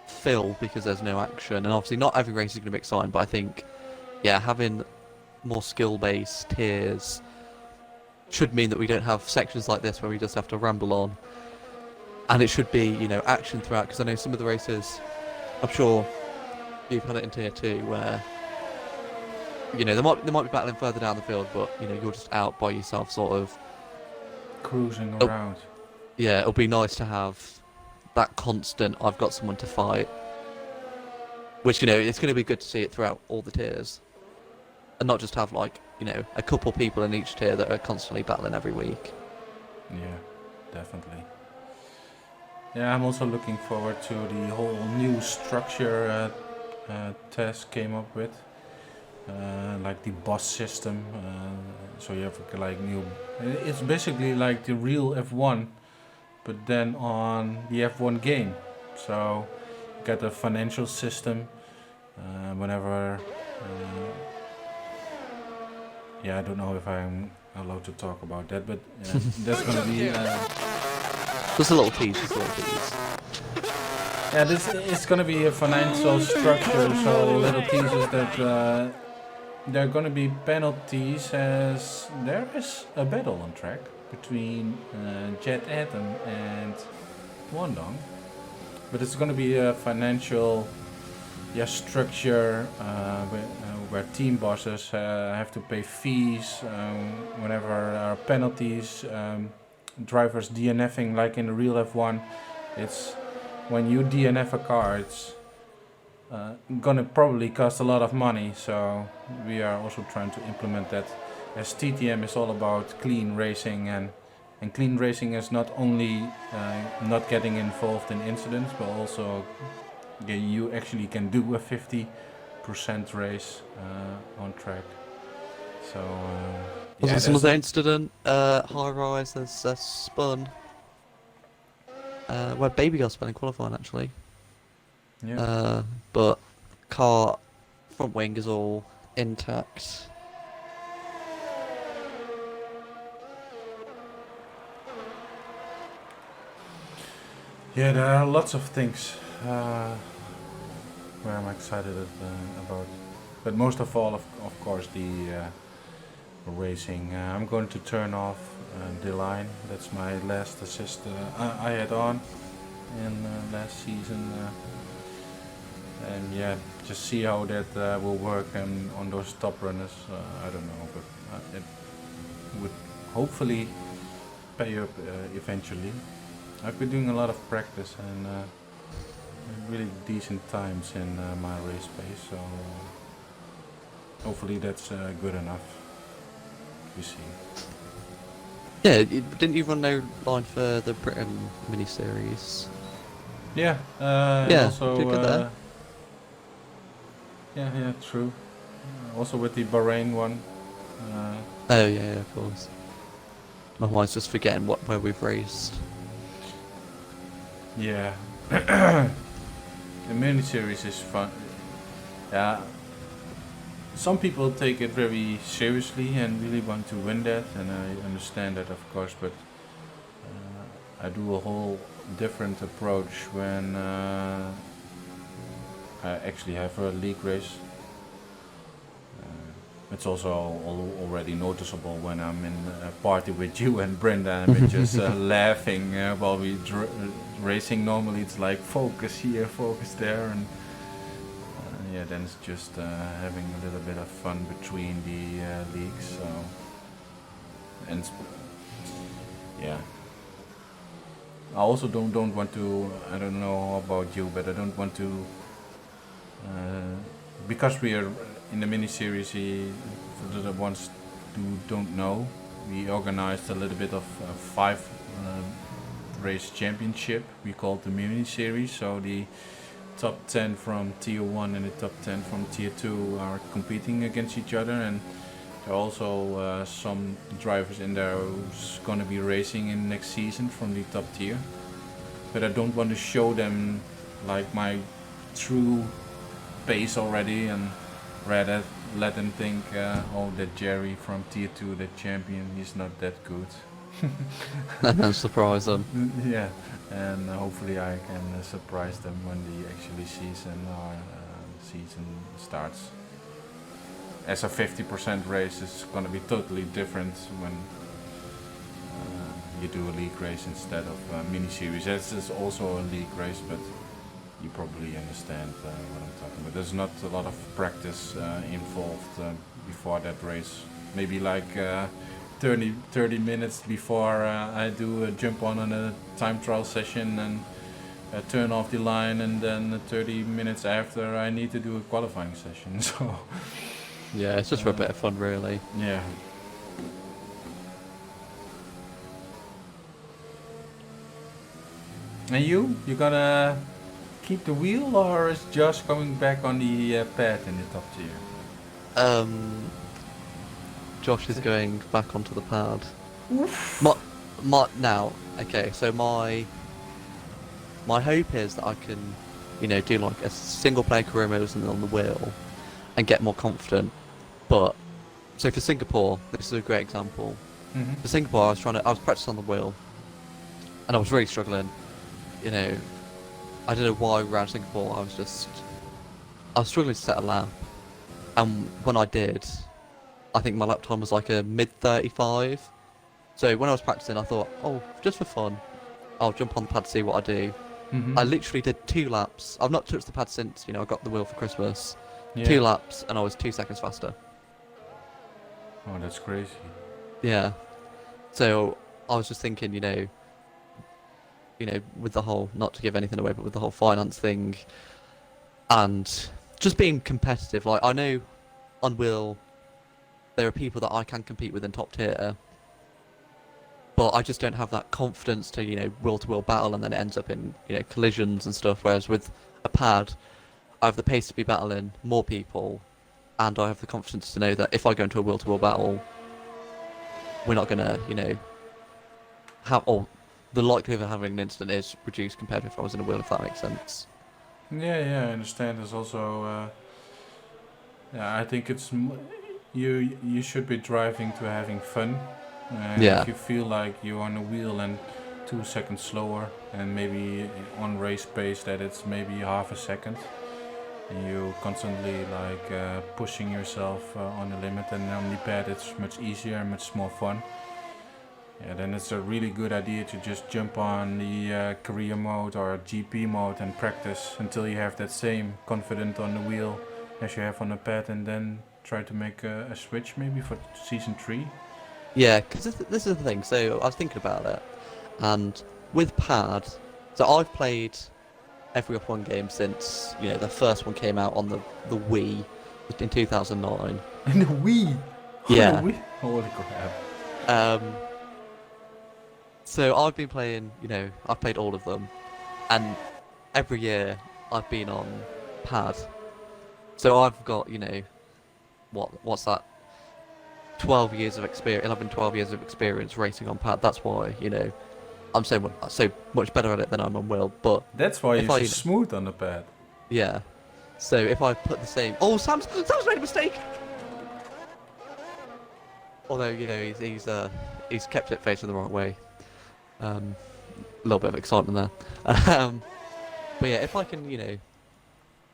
S1: fill because there's no action, and obviously not every race is going to be exciting, but I think, yeah, having more skill-based tiers should mean that we don't have sections like this where we just have to ramble on. And it should be, you know, action throughout, because I know some of the races, I'm sure you've had it in tier 2, where, you know, they might be battling further down the field, but, you know, you're just out by yourself, sort of
S2: cruising around.
S1: Yeah, it'll be nice to have that constant, I've got someone to fight. Which, you know, it's going to be good to see it throughout all the tiers. And not just have, like, you know, a couple people in each tier that are constantly battling every week.
S2: Yeah, definitely. Yeah, I'm also looking forward to the whole new structure Tess came up with. Like the boss system. So you have like new... It's basically like the real F1, but then on the F1 game. So you got a financial system. Whenever... yeah, I don't know if I'm allowed to talk about that, but that's gonna be...
S1: Just a little tease,
S2: Yeah, this is going to be a financial structure, so little teases that there are going to be penalties as there is a battle on track between Jet Atom and Wandong. But it's going to be a financial structure where team bosses have to pay fees whenever there are penalties, drivers DNFing like in the real F1. It's when you DNF a car, it's gonna probably cost a lot of money, so we are also trying to implement that, as TTM is all about clean racing, and clean racing is not only not getting involved in incidents, but also you actually can do a 50% race on track. So
S1: Was some of the incident high rise has spun where Baby Girl spun in qualifying actually.
S2: yeah.
S1: But car front wing is all intact.
S2: Yeah, there are lots of things where I'm excited about, but most of all, of course, the racing. I'm going to turn off the line. That's my last assist I had on in last season, and yeah, just see how that will work on those top runners. I don't know, but it would hopefully pay up eventually. I've been doing a lot of practice and really decent times in my race pace, so hopefully that's good enough. We see.
S1: Yeah, didn't you run no line for the Britain mini series?
S2: Yeah.
S1: Yeah,
S2: also,
S1: did good there.
S2: yeah, true. Also with the Bahrain one.
S1: Oh yeah, of course. My mind's just forgetting where we've raced.
S2: Yeah. The mini series is fun. Yeah. Some people take it very seriously and really want to win that, and I understand that, of course, but I do a whole different approach when I actually have a league race. It's also already noticeable when I'm in a party with you and Brenda, and we're just laughing while we racing. Normally it's like focus here, focus there, and yeah, then it's just having a little bit of fun between the leagues. So, and yeah, I also don't want to. I don't know about you, but I don't want to. Because we are in the mini series, for the ones who don't know, we organized a little bit of 5 race championship. We call it the mini series. So the top 10 from tier 1 and the top 10 from tier 2 are competing against each other, and there are also some drivers in there who's gonna be racing in next season from the top tier. But I don't want to show them like my true pace already, and rather let them think, oh, that Jerry from tier 2, that champion, he's not that good.
S1: And surprise them.
S2: Yeah, and hopefully I can surprise them when the actually season starts. As a 50% race is going to be totally different when you do a league race instead of a mini series. This is also a league race, but you probably understand what I'm talking about. There's not a lot of practice involved before that race. Maybe like 30 minutes before I do a jump on a time trial session and turn off the line, and then 30 minutes after I need to do a qualifying session. So
S1: yeah, it's just for a bit of fun, really.
S2: Yeah. And you gonna keep the wheel, or is Josh coming back on the pad in the top tier?
S1: Josh is going back onto the pad. Now, okay, so my hope is that I can, do like a single player career mode on the wheel and get more confident. But so for Singapore, this is a great example.
S2: Mm-hmm.
S1: For Singapore, I was practicing on the wheel, and I was really struggling. I don't know why around Singapore I was struggling to set a lap, and when I did, I think my lap time was like a mid 35. So when I was practicing, I thought, oh, just for fun, I'll jump on the pad to see what I do.
S2: Mm-hmm.
S1: I literally did 2 laps. I've not touched the pad since, I got the wheel for Christmas.
S2: Yeah.
S1: 2 laps, and I was 2 seconds faster.
S2: Oh, that's crazy.
S1: Yeah. So I was just thinking, with the whole, not to give anything away, but with the whole finance thing, and just being competitive. Like, I know on wheel, there are people that I can compete with in top tier, but I just don't have that confidence to, wheel to wheel battle, and then it ends up in, collisions and stuff. Whereas with a pad, I have the pace to be battling more people, and I have the confidence to know that if I go into a wheel to wheel battle, we're not gonna, have, or the likelihood of having an incident is reduced compared to if I was in a wheel, if that makes sense.
S2: Yeah, I understand. There's also, yeah, I think you should be driving to having fun. And
S1: Yeah.
S2: if you feel like you're on a wheel and 2 seconds slower, and maybe on race pace that it's maybe half a second, and you constantly pushing yourself on the limit, and on the pad it's much easier and much more fun. Yeah, then it's a really good idea to just jump on the career mode or GP mode and practice until you have that same confidence on the wheel as you have on the pad, and then try to make a switch maybe for season 3.
S1: Yeah, because this is the thing. So I was thinking about it, and with pad, so I've played every F1 game since the first one came out on the Wii in 2009.
S2: And the Wii!
S1: Yeah.
S2: The Wii! Holy crap.
S1: So I've been playing, I've played all of them, and every year I've been on pad. So I've got, what's that? 12 years of experience, 11, 12 years of experience racing on pad. That's why, I'm so much better at it than I'm on wheel. But
S2: that's why
S1: if
S2: you're
S1: I,
S2: so smooth on the pad.
S1: Yeah. So if I put the same, oh, Sam's made a mistake. Although he's kept it facing the right way. A little bit of excitement there. But yeah, if I can,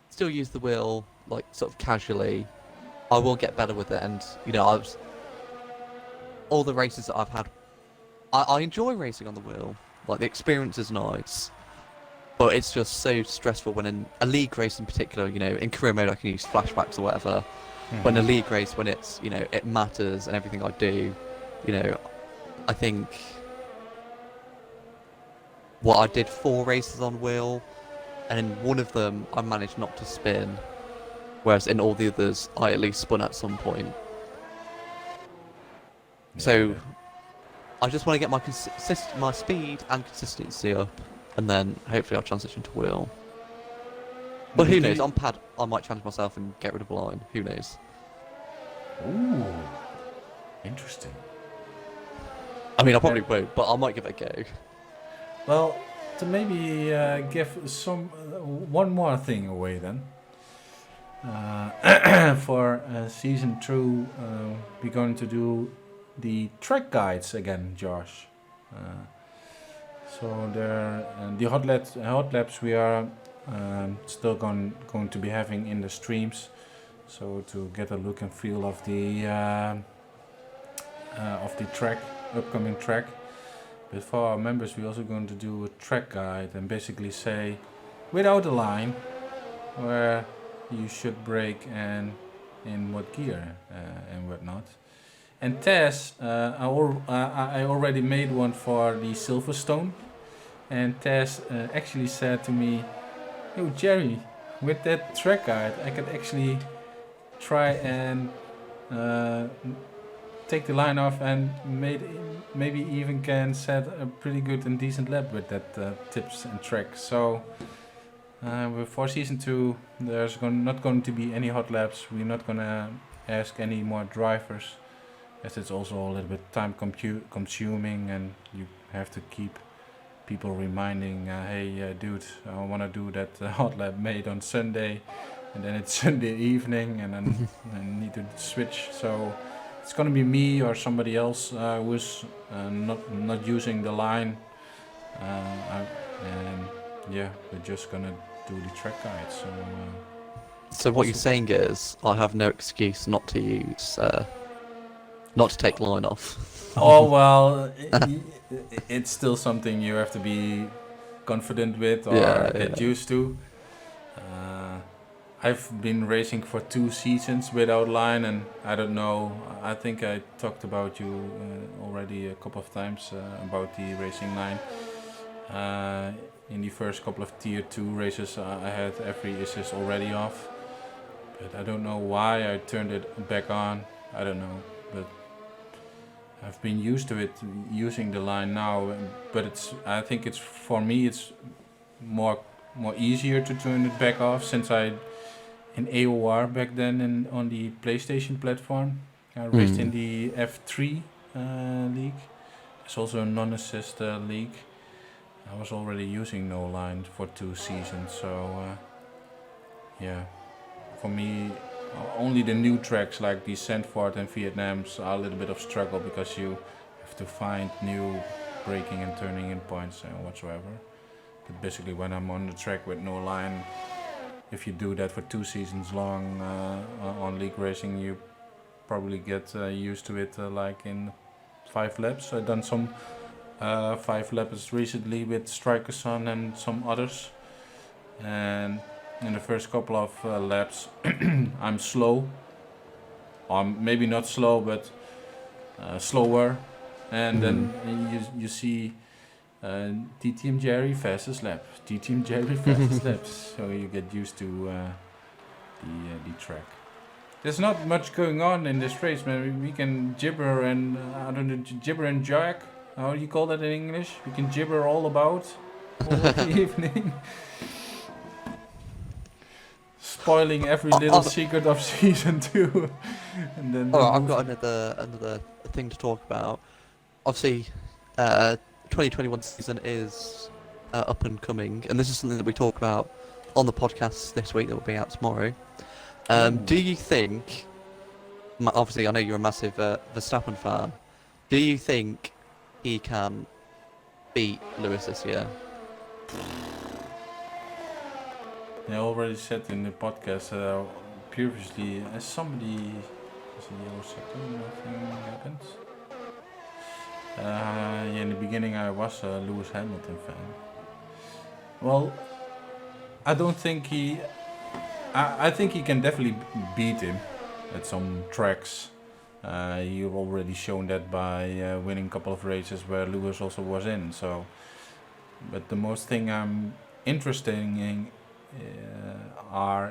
S1: still use the wheel like sort of casually, I will get better with it. And all the races that I've had, I enjoy racing on the wheel. Like, the experience is nice, but it's just so stressful when in a league race in particular. In career mode I can use flashbacks or whatever.
S2: Mm-hmm.
S1: When a league race, when it's it matters and everything I do, I think what I did 4 races on wheel, and in one of them I managed not to spin, whereas in all the others I at least spun at some point.
S2: Yeah.
S1: So I just want to get my speed and consistency up, and then hopefully I'll transition to wheel. But who knows? On pad I might challenge myself and get rid of line. Who knows?
S2: Ooh, interesting.
S1: I mean, I probably won't, but I might give it a go.
S2: Well, to maybe give one more thing away then. For season 2, we're going to do the track guides again, Josh. So the hot laps we are still going to be having in the streams. So to get a look and feel of the track, upcoming track. But for our members, we're also going to do a track guide and basically say, without a line, where you should brake and in what gear and whatnot. And Tess, I already made one for the Silverstone, and Tess actually said to me, "Yo, Jerry, with that track guide, I could actually try and take the line off and maybe even can set a pretty good and decent lap with that tips and track." So for season 2, there's not going to be any hot laps. We're not going to ask any more drivers, as it's also a little bit time consuming, and you have to keep people reminding, hey dude, I want to do that hot lap made on Sunday, and then it's Sunday evening, and then I need to switch. So it's gonna be me or somebody else who's not using the line, and yeah, we're just gonna do the track guide. So
S1: So what you're
S2: also-
S1: saying is, I have no excuse not to use, not to take line off.
S2: oh well, it's still something you have to be confident with or
S1: Yeah,
S2: get
S1: yeah.
S2: used to. Uh, I've been racing for 2 seasons without line, and I don't know. I think I talked about you already a couple of times about the racing line. In the first couple of tier 2 races, I had every assist already off, but I don't know why I turned it back on. I don't know, but I've been used to it using the line now. But I think it's for me it's more easier to turn it back off since I in AOR back then on the PlayStation platform. I raced in the F3 league. It's also a non-assist league. I was already using no line for 2 seasons, so yeah. For me, only the new tracks like the Sandford and Vietnams are a little bit of struggle because you have to find new braking and turning in points and whatsoever. But basically, when I'm on the track with no line, if you do that for 2 seasons long on league racing, you probably get used to it like in 5 laps. I've done some 5 laps recently with Strikerson and some others, and in the first couple of laps I'm slow, or maybe not slow, but slower, and then you see TTM Jerry fastest lap, TTM Jerry fastest laps, so you get used to the track. There's not much going on in this race, man. We can gibber and I don't know, gibber and jack. How do you call that in English? We can gibber all about all of the evening, spoiling every little secret of season 2. And then
S1: Oh, I've got another thing to talk about. Obviously, 2021 season is up and coming, and this is something that we talk about on the podcast this week that will be out tomorrow. Do you think? Obviously, I know you're a massive Verstappen fan. Do you think he can beat Lewis this year?
S2: I already said in the podcast previously, as somebody, was a yellow sector, nothing happened. Yeah, in the beginning I was a Lewis Hamilton fan. Well, I don't think he. I think he can definitely beat him at some tracks. You've already shown that by winning a couple of races where Lewis also was in. So, but the most thing I'm interested in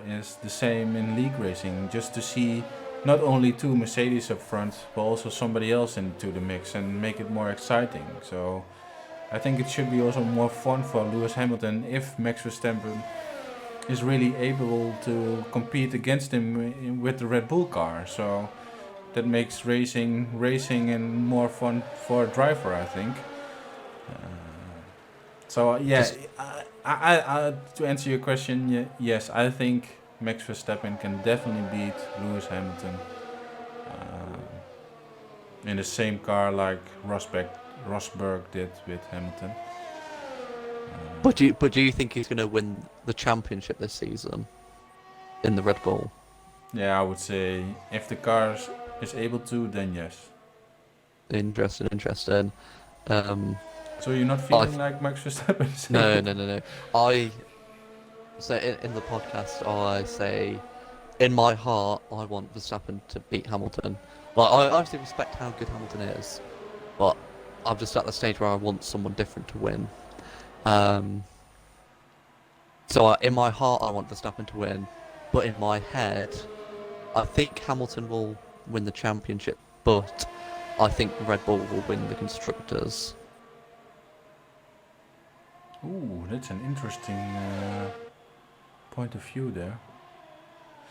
S2: is the same in league racing, just to see not only 2 Mercedes up front, but also somebody else into the mix and make it more exciting. So I think it should be also more fun for Lewis Hamilton if Max Verstappen is really able to compete against him with the Red Bull car. So that makes racing and more fun for a driver, I think. So yeah, I to answer your question, yes, I think Max Verstappen can definitely beat Lewis Hamilton in the same car like Rosberg did with Hamilton.
S1: But do you think he's going to win the championship this season in the Red Bull?
S2: Yeah, I would say if the car is able to, then yes.
S1: Interesting.
S2: So you're not feeling like Max Verstappen?
S1: No. So in the podcast, I say, in my heart, I want Verstappen to beat Hamilton. Like, I obviously respect how good Hamilton is, but I'm just at the stage where I want someone different to win. So in my heart, I want Verstappen to win, but in my head, I think Hamilton will win the championship, but I think Red Bull will win the constructors.
S2: Ooh, that's an interesting point of view there.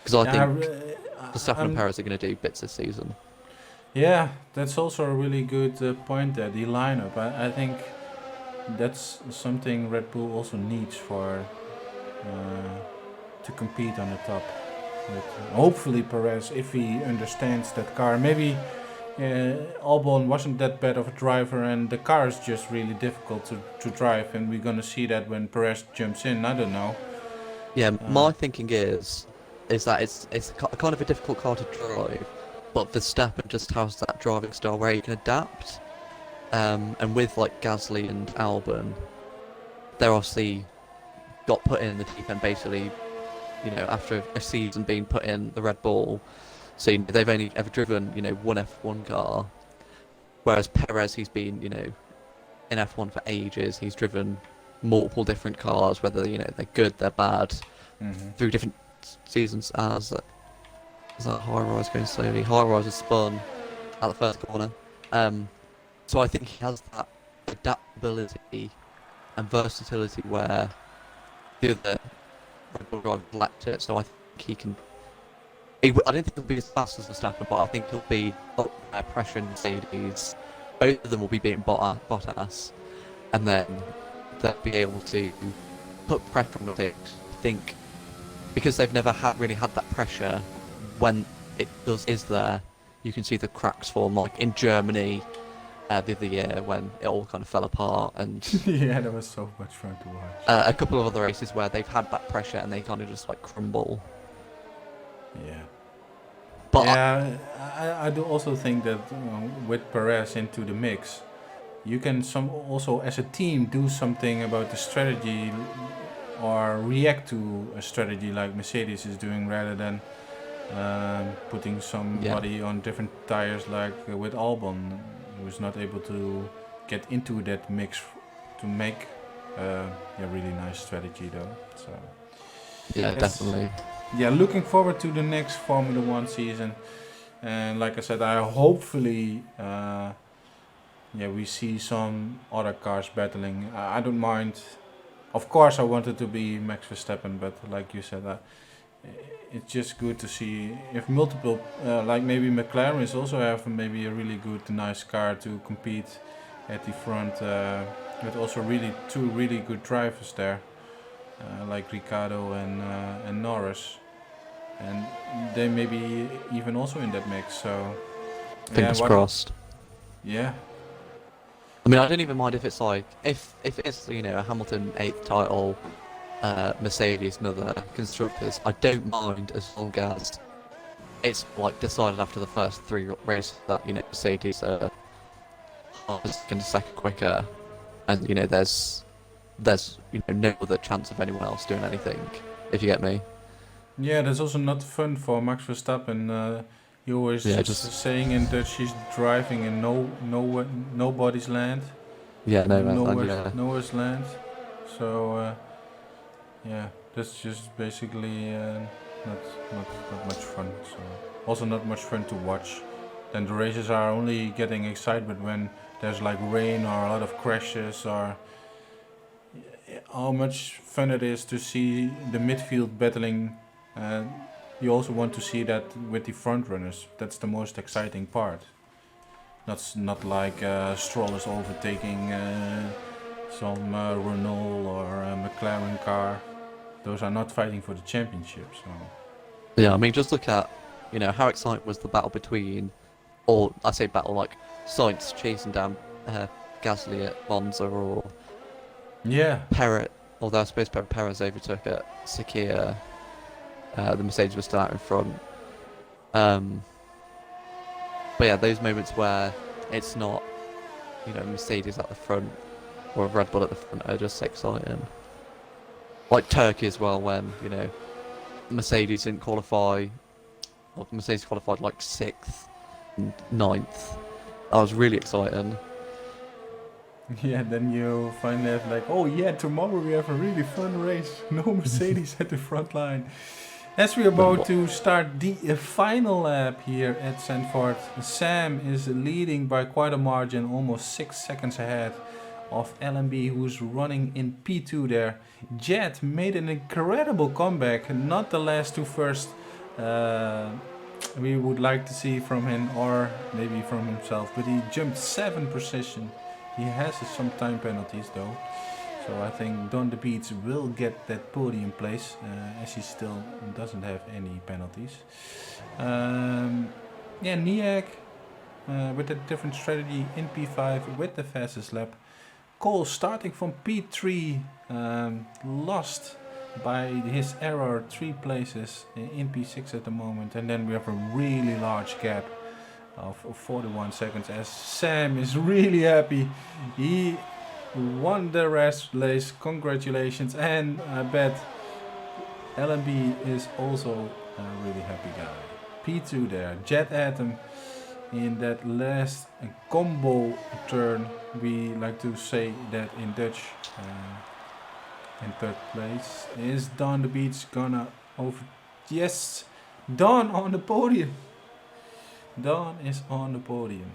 S1: Because I think Verstappen and Perez are going to do bits this season.
S2: Yeah, that's also a really good point there, the lineup. I think that's something Red Bull also needs for to compete on the top. With, hopefully Perez, if he understands that car, maybe Albon wasn't that bad of a driver, and the car is just really difficult to drive, and we're gonna see that when Perez jumps in. I don't know.
S1: Yeah,
S2: Uh,
S1: my thinking is that it's kind of a difficult car to drive, but Verstappen just has that driving style where he can adapt. And with like Gasly and Albon, they're obviously got put in the deep end basically, after a season being put in the Red Bull. So they've only ever driven, one F1 car, whereas Perez, he's been, in F1 for ages. He's driven multiple different cars, whether they're good, they're bad,
S2: mhm.
S1: through different seasons. As that high rise going slowly, high rise is spun at the first corner. Um, so I think he has that adaptability and versatility where the other Red Bull drivers lacked it. So I think he can. I don't think he'll be as fast as Verstappen, but I think he'll be up there pressuring Mercedes. Both of them will be beating Bottas, and then they'll be able to put pressure on it. I think because they've never really had that pressure, when it is there, you can see the cracks form. Like in Germany the other year when it all kind of fell apart, and
S2: Yeah, that was so much fun to watch.
S1: a couple of other races where they've had that pressure and they kind of just like crumble.
S2: Yeah.
S1: But
S2: Yeah, I do also think that with Perez into the mix, you can also as a team do something about the strategy or react to a strategy like Mercedes is doing rather than putting somebody on different tires like with Albon, who was not able to get into that mix to make a really nice strategy though. So
S1: yeah, definitely.
S2: yeah, looking forward to the next Formula One season, and like I said, I hopefully we see some other cars battling. I don't mind. Of course, I wanted to be Max Verstappen, but like you said, it's just good to see if multiple, like maybe McLaren is also have maybe a really good, nice car to compete at the front, with also two really good drivers there, like Ricciardo and Norris, and they may be even also in that mix. So
S1: Fingers crossed.
S2: Yeah.
S1: I mean, I don't even mind if it's like if it's a Hamilton 8th title, Mercedes another constructors. I don't mind as long as it's like decided after the first 3 races that Mercedes are half a second quicker, and there's no other chance of anyone else doing anything. If you get me.
S2: Yeah, that's also not fun for Max Verstappen. He always just saying in Dutch he's driving in nobody's land.
S1: Yeah,
S2: nowhere's land. So that's just basically not much fun. So also not much fun to watch. Then the races are only getting excitement when there's like rain or a lot of crashes, or how much fun it is to see the midfield battling. You also want to see that with the front runners. That's the most exciting part. Not like Stroll is overtaking some Renault or McLaren car. Those are not fighting for the championship. So.
S1: Yeah, I mean, just look at how exciting was the battle between, or I say battle like Sainz chasing down Gasly at Monza, or Perez. Although I suppose Perez overtook at Sakir. The Mercedes was still out in front. But yeah, those moments where it's not, Mercedes at the front or Red Bull at the front are just exciting. Like Turkey as well, when Mercedes didn't qualify, or Mercedes qualified like 6th and 9th. That was really exciting.
S2: Yeah, then you finally have like, oh yeah, tomorrow we have a really fun race. No Mercedes at the front line. As we're about to start the final lap here at Zandvoort, Sam is leading by quite a margin, almost 6 seconds ahead of LMB, who's running in P2 there. Jet made an incredible comeback, not the last 2 first we would like to see from him, or maybe from himself, but he jumped 7 position. He has some time penalties though. So I think Don de Beats will get that podium place, as he still doesn't have any penalties. Niak with a different strategy in P5 with the fastest lap. Cole starting from P3, lost by his error 3 places in P6 at the moment, and then we have a really large gap of 41 seconds as Sam is really happy. He won the race. Congratulations, and I bet LMB is also a really happy guy. P2 there, Jet Atom in that last combo turn, we like to say that in Dutch, in 3rd place. Is Don the Beach gonna over? Yes, Don on the podium. Don is on the podium.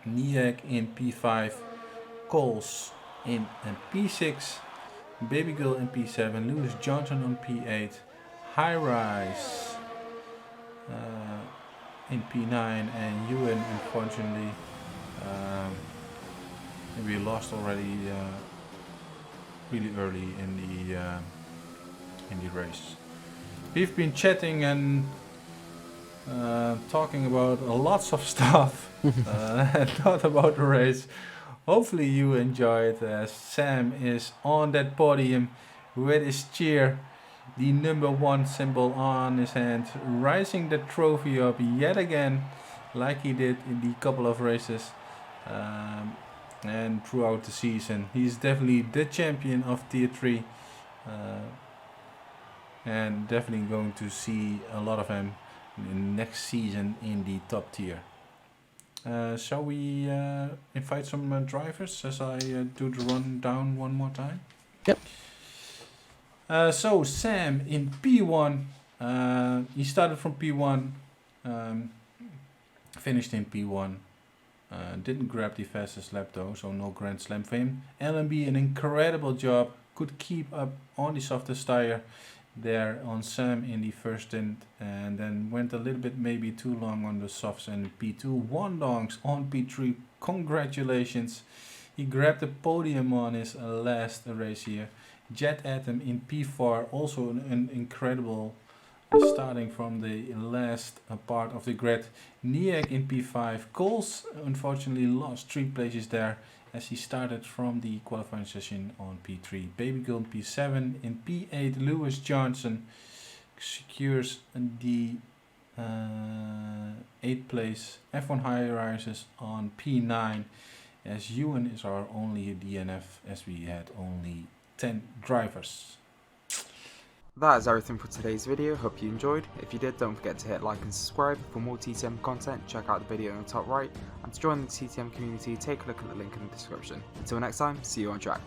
S2: Niak in P5, Coles in P6, Baby Girl in P7, Lewis Johnson on P8, High Rise in P9, and Ewan unfortunately we lost already really early in the race. We've been chatting and talking about lots of stuff. Thought about the race. Hopefully you enjoyed as Sam is on that podium with his cheer, the number 1 symbol on his hand, rising the trophy up yet again like he did in the couple of races and throughout the season. He's definitely the champion of Tier 3 and definitely going to see a lot of him next season in the top tier. Shall we invite some drivers as I do the rundown one more time?
S1: Yep.
S2: So Sam in P1, he started from P1, finished in P1, didn't grab the fastest lap though, so no Grand Slam for him. LMB, an incredible job, could keep up on the softest tire there on Sam in the first stint, and then went a little bit maybe too long on the softs and P2. 1 longs on P3, congratulations. He grabbed the podium on his last race here. Jet Atom in P4, also an incredible starting from the last part of the grid. Niak in P5. Coles unfortunately lost 3 places there as he started from the qualifying session on P3. Baby Girl in P7. In P8, Lewis Johnson secures the 8th place. F1 High Rises on P9 as Ewan is our only DNF as we had only 10 drivers.
S3: That is everything for today's video. Hope you enjoyed. If you did, don't forget to hit like and subscribe. For more TTM content, check out the video in the top right. And to join the TTM community, take a look at the link in the description. Until next time, see you on track.